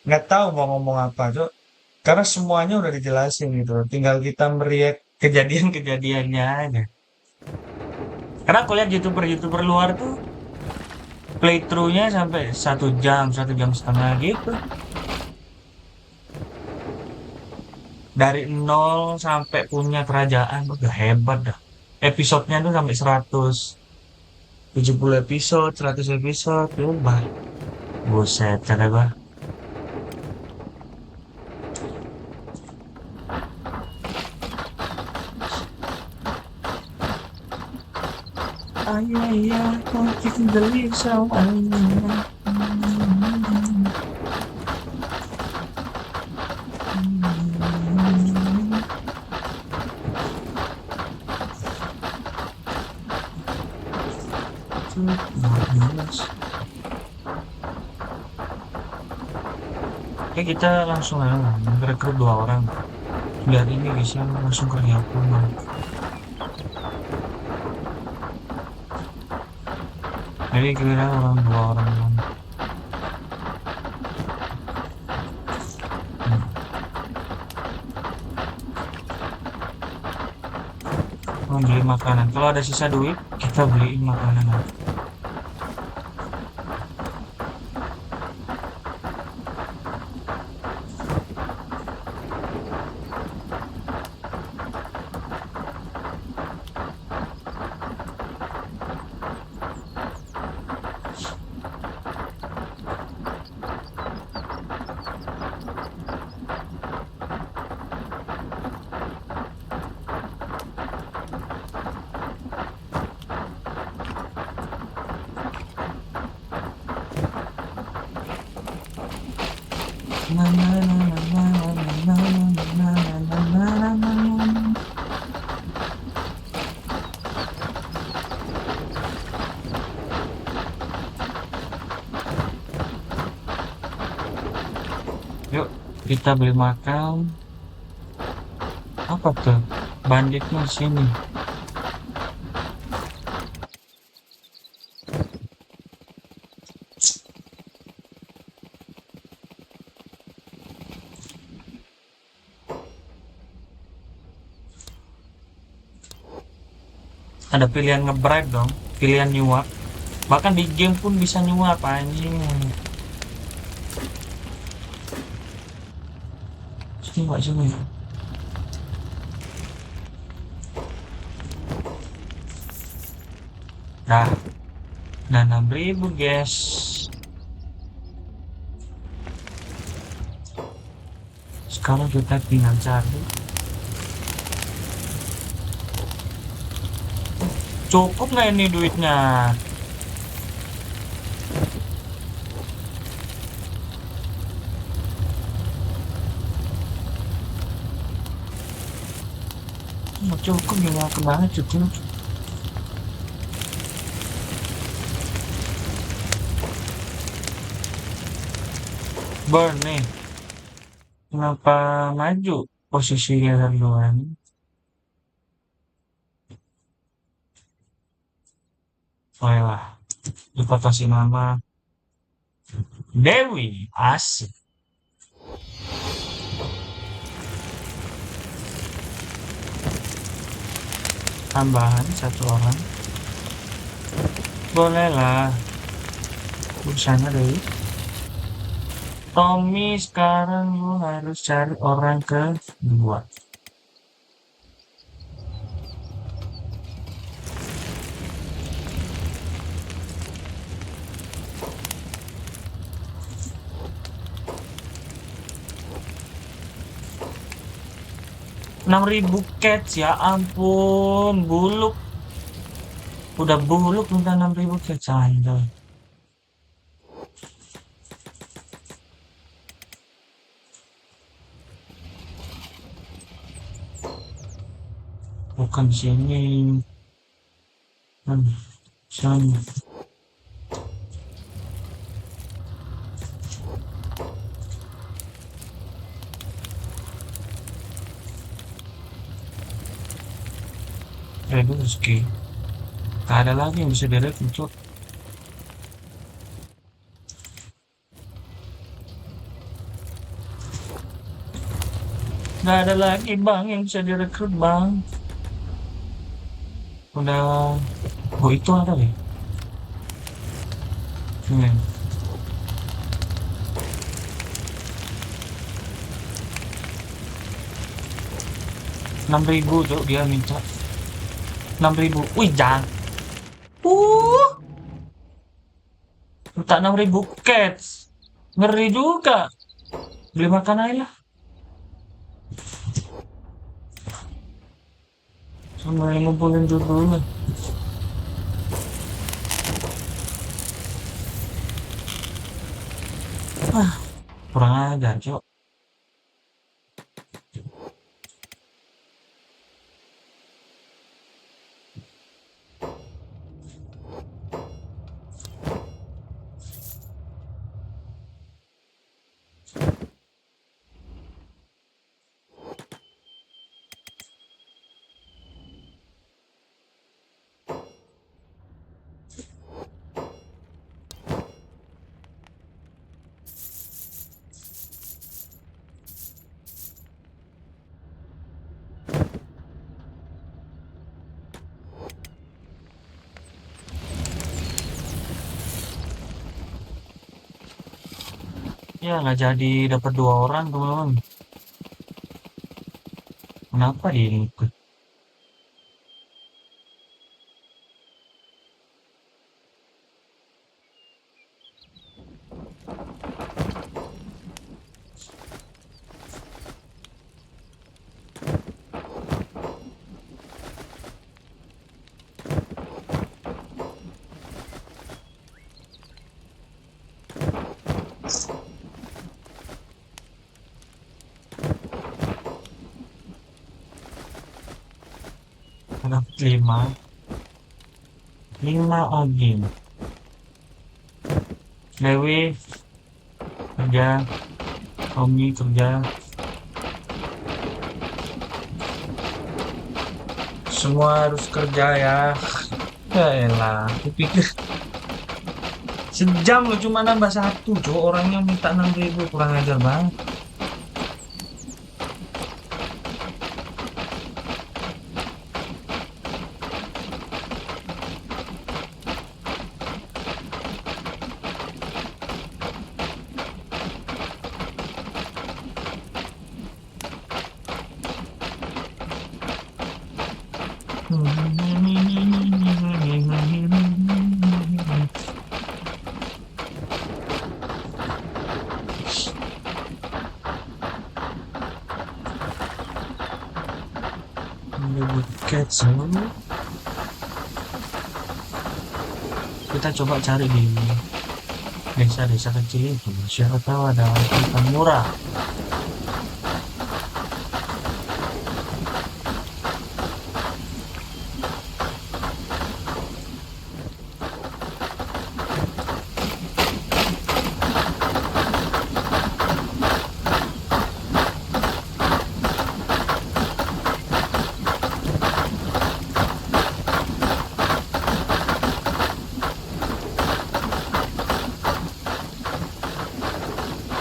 nggak tahu mau ngomong apa, Cok. Karena semuanya udah dijelasin gitu. Tinggal kita meriak kejadian-kejadiannya aja. Karena aku lihat YouTuber-YouTuber luar tuh playthrough-nya sampai 1 jam, 1 jam setengah gitu. Dari nol sampai punya kerajaan udah hebat dah. Episodenya tuh sampai 170 episode, 100 episode, bah. Buset, kata gua. Ayah, kau gelisah. 12. Oke, kita langsung aja rekrut 2 orang. Biar ini bisa langsung kerja pun. Jadi kira orang 2 orang. Membeli makanan. Kalau ada sisa duit, kita beliin makanan. Yuk, kita beli makan. Apa tuh? Banditnya di sini. Ada pilihan nge-bribe dong, pilihan nyuap. Bahkan di game pun bisa nyuap anjing. Sini Pak, sini. Nah, dan 6.000 guys. Sekarang kita tinggal cari. Cukup nggak ini duitnya? Nggak cukup ya, nggak banget cukup. Burn nih. Kenapa maju posisinya duluan? Oh ya, lupa kasih nama Dewi. Asik. Tambahan 1 orang. Boleh lah. Busana Dewi. Tommy, sekarang lu harus cari orang kedua. Enam ribu catch, ya ampun, buluk. Udah buluk minta 6.000 catch aja. Bukan sini. Sana. Rezeki. Gak ada lagi yang bisa direkrut. Gak ada lagi bang yang bisa direkrut bang. Udah. Oh itu ada ya. Hmm. 6.000 tuh dia minta. 6.000. Wih jangan. Uh, minta 6.000 cats. Ngeri juga. Beli makan aja lah. Sama yang ngumpulin dulu. Ah, kurang ajar cok. Ya nggak jadi dapat 2 orang teman-teman. Kenapa dia ngikut? Dapat 5 lagi. Dewi kerja, Tommy kerja, semua harus kerja ya. Ya elah, aku pikir sejam lo cuma nambah satu, cowok orangnya minta 6.000, kurang ajar banget. Menyebut Castle, kita coba cari di desa-desa kecil itu, siapa tahu ada ikan murah.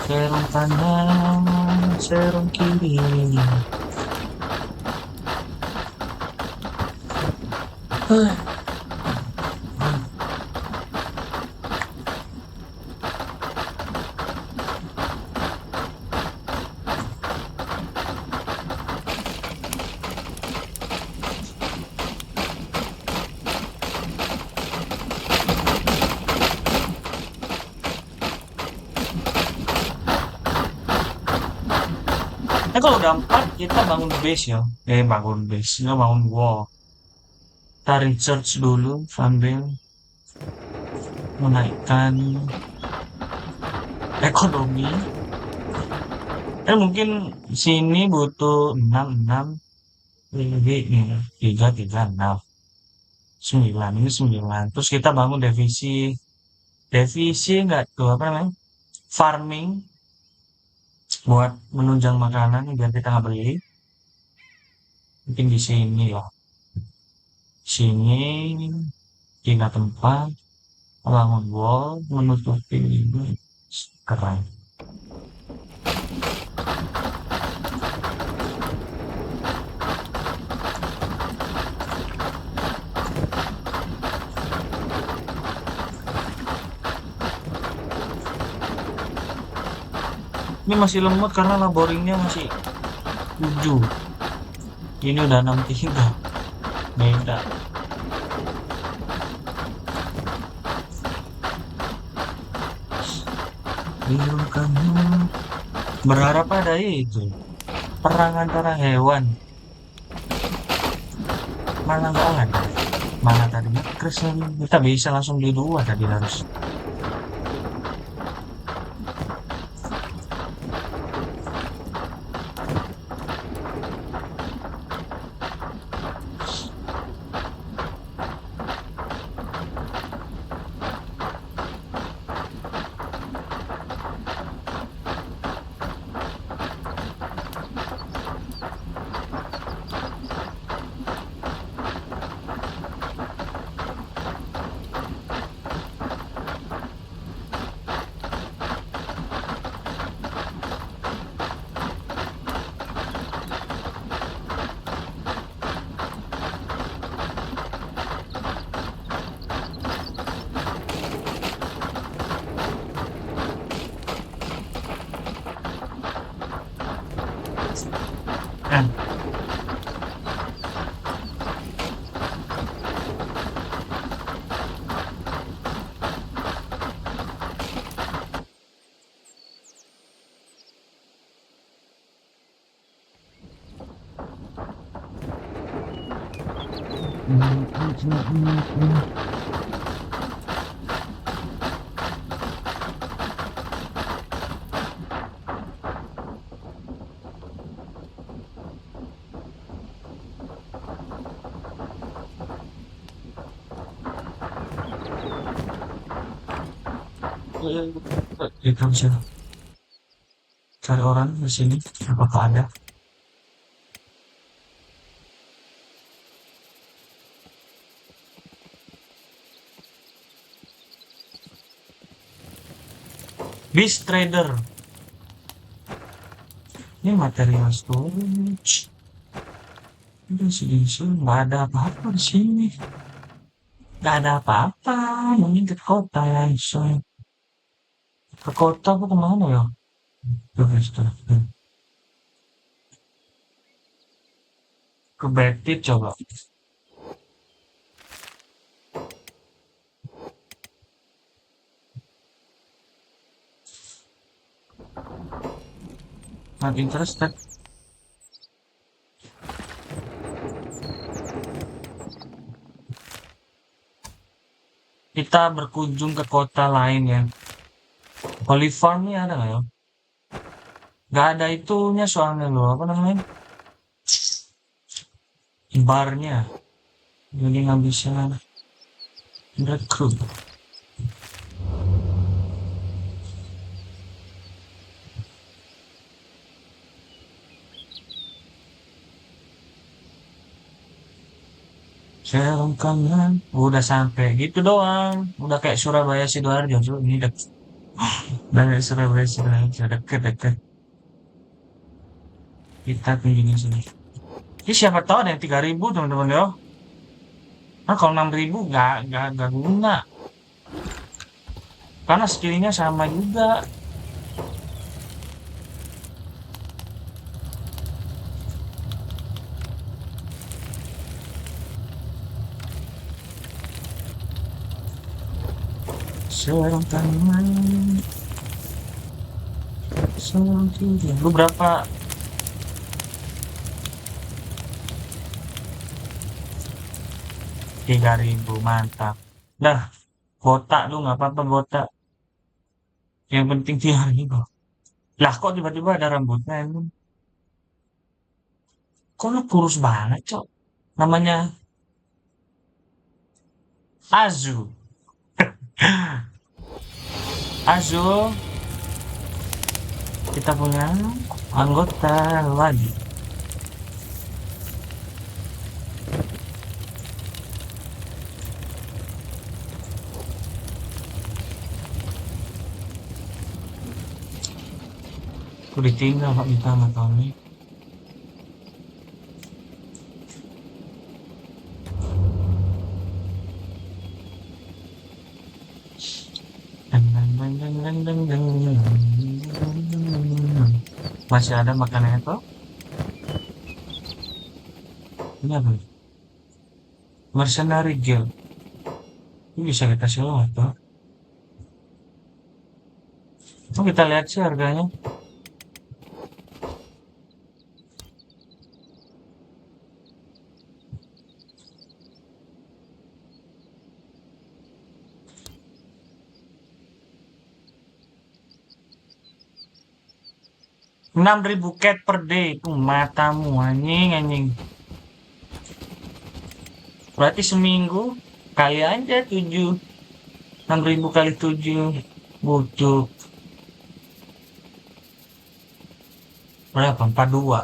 Serong kanan, serong kiri. Kalau udah 4 kita bangun base ya. Bangun base, nggak bangun wall. Kita research dulu sambil menaikkan ekonomi. Mungkin sini butuh 6 lebih nih, 3 3 6 9, ini 9. Terus kita bangun devisi nggak tuh apa namanya? Farming buat menunjang makanan biar kita nggak beli. Mungkin di sini lah. Sini 3 tempat, bangun wall menutupi ini, keren. Ini masih lemot karena laboringnya masih 7. Ini udah 63. Beda. Kamu berharap ada itu perang antara hewan, mana nggak ada. Mana tadinya Kristen kita bisa langsung di 2 tadi harus. Mm, mm, mm, mm, mm. Kita bisa cari orang di sini. Apakah ada? Beast Trader. Ini material storage. Udah sini nggak ada apa-apa di sini. Nggak ada apa-apa. Mungkin ke kota ya. So, ke kota apa kemana ya? Ke Beast Trader. Ke Betit coba. Not interested. Kita berkunjung ke kota lain ya. Holy Farm ini ada nggak ya? Nggak ada itunya soalnya loh. Apa namanya? Barnya. Jadi nggak bisa rekrut. Serong kanan. Udah sampai gitu doang. Udah kayak Surabaya Sidoarjo. Ini deket. Udah kayak Surabaya Sidoarjo. Deket-deket. Kita kunjungin sini. Ini siapa tahu ada yang 3.000 teman-teman ya. Nah kalau 6.000 nggak guna. Karena skillnya sama juga. Serong kanan. Serong kiri. Lu berapa? 3.000 mantap. Dah, botak lu nggak apa-apa botak. Yang penting 3.000. Lah kok tiba-tiba ada rambutnya ini? Kok lu kurus banget, Cok? Namanya Azu. Azu, kita punya anggota lagi. Aku ditinggal Pak di tangan kami. Masih ada makanan itu? Ini apa? Mercenary Guild. Ini bisa kita sewa atau? Oh, kita lihat sih harganya. 6.000 cat per day. Tuh matamu anjing anjing. Berarti seminggu kali aja 7. 6.000 kali 7 butuh berapa? 42.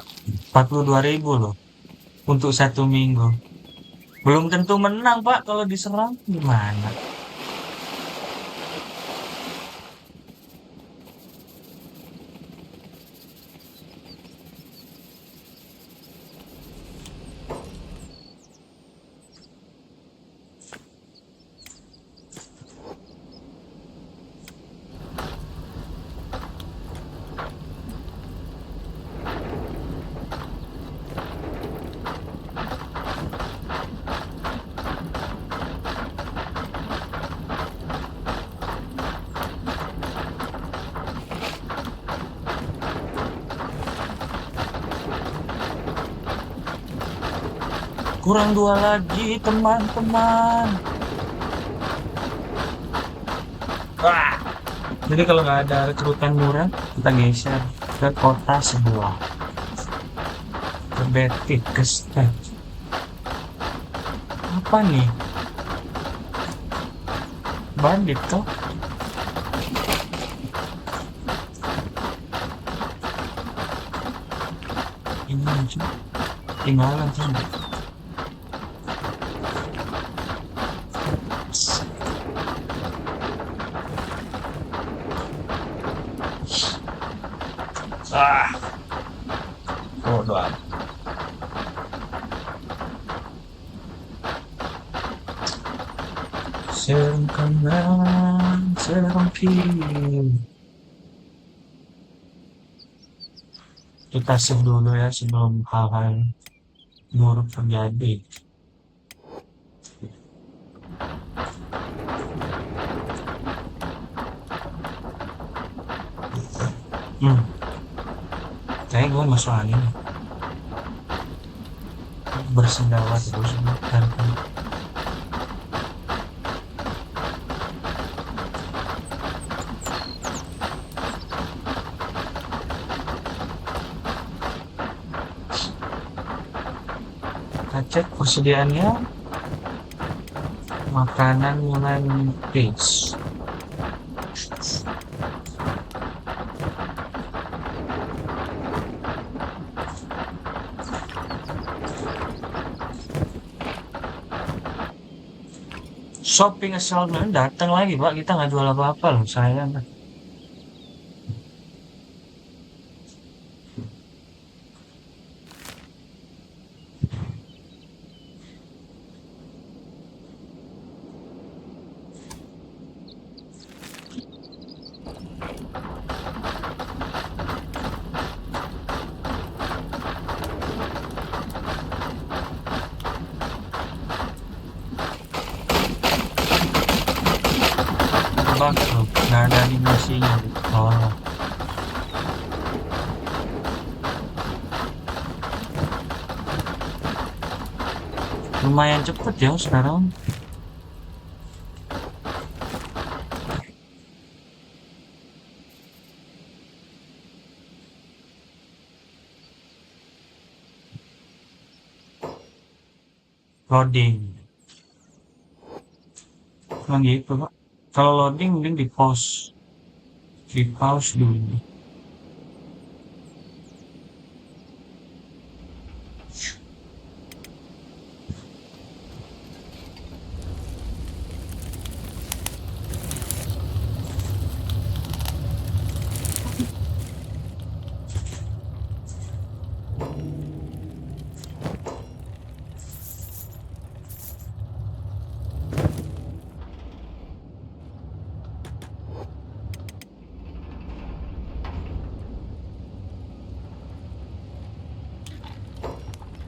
42.000 loh untuk 1 minggu. Belum tentu menang Pak kalau diserang gimana? Kurang dua lagi, teman-teman. Wah. Jadi kalau nggak ada rekrutan murah, kita geser ke kota sebelah, ke Betik, ke Step. Apa nih? Bandit toh? Ini aja. Tinggalan sih. Ah, bodoh amat. Serem kanan, serem kiri. Kita save dulu ya sebelum hal-hal buruk terjadi. Hmm, kayak gue masuk angin. Bersendawa terus dan kita cek persediaannya, makanan mulai menipis. Shopping assortment datang lagi pak, kita nggak jual apa-apa loh, sayang. Bak loh, nggak ada animasinya. Oh, lumayan cepet ya sekarang. Loading. Emang gitu pak. Kalau loading mending di pause. Di pause dulu.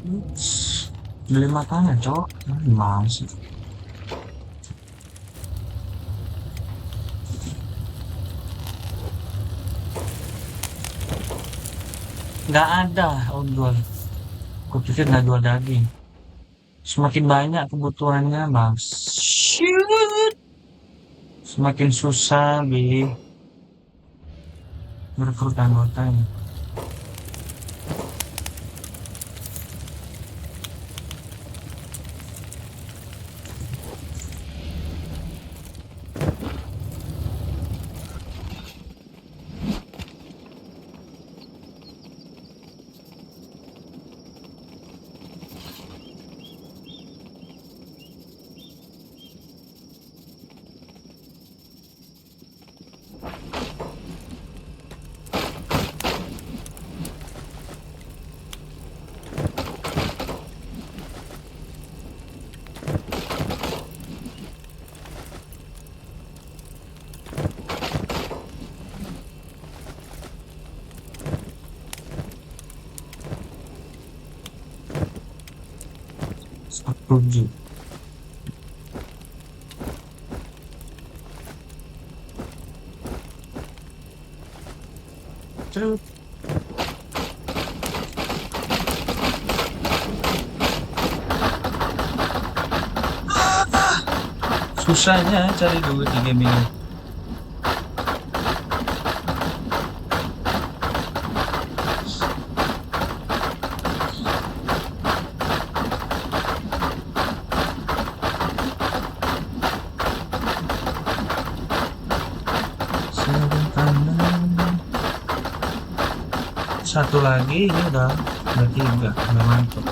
Ups. Beli makanan cowok. Gimana sih? Nggak ada outdoor. Aku pikir nggak jual daging. Semakin banyak kebutuhannya, bang. Shit. Semakin susah beli merekrut anggotanya. Setuju. Terus Susahnya cari duit di game ini. Sarung tangan. Satu lagi ini udah tiga, udah mantap.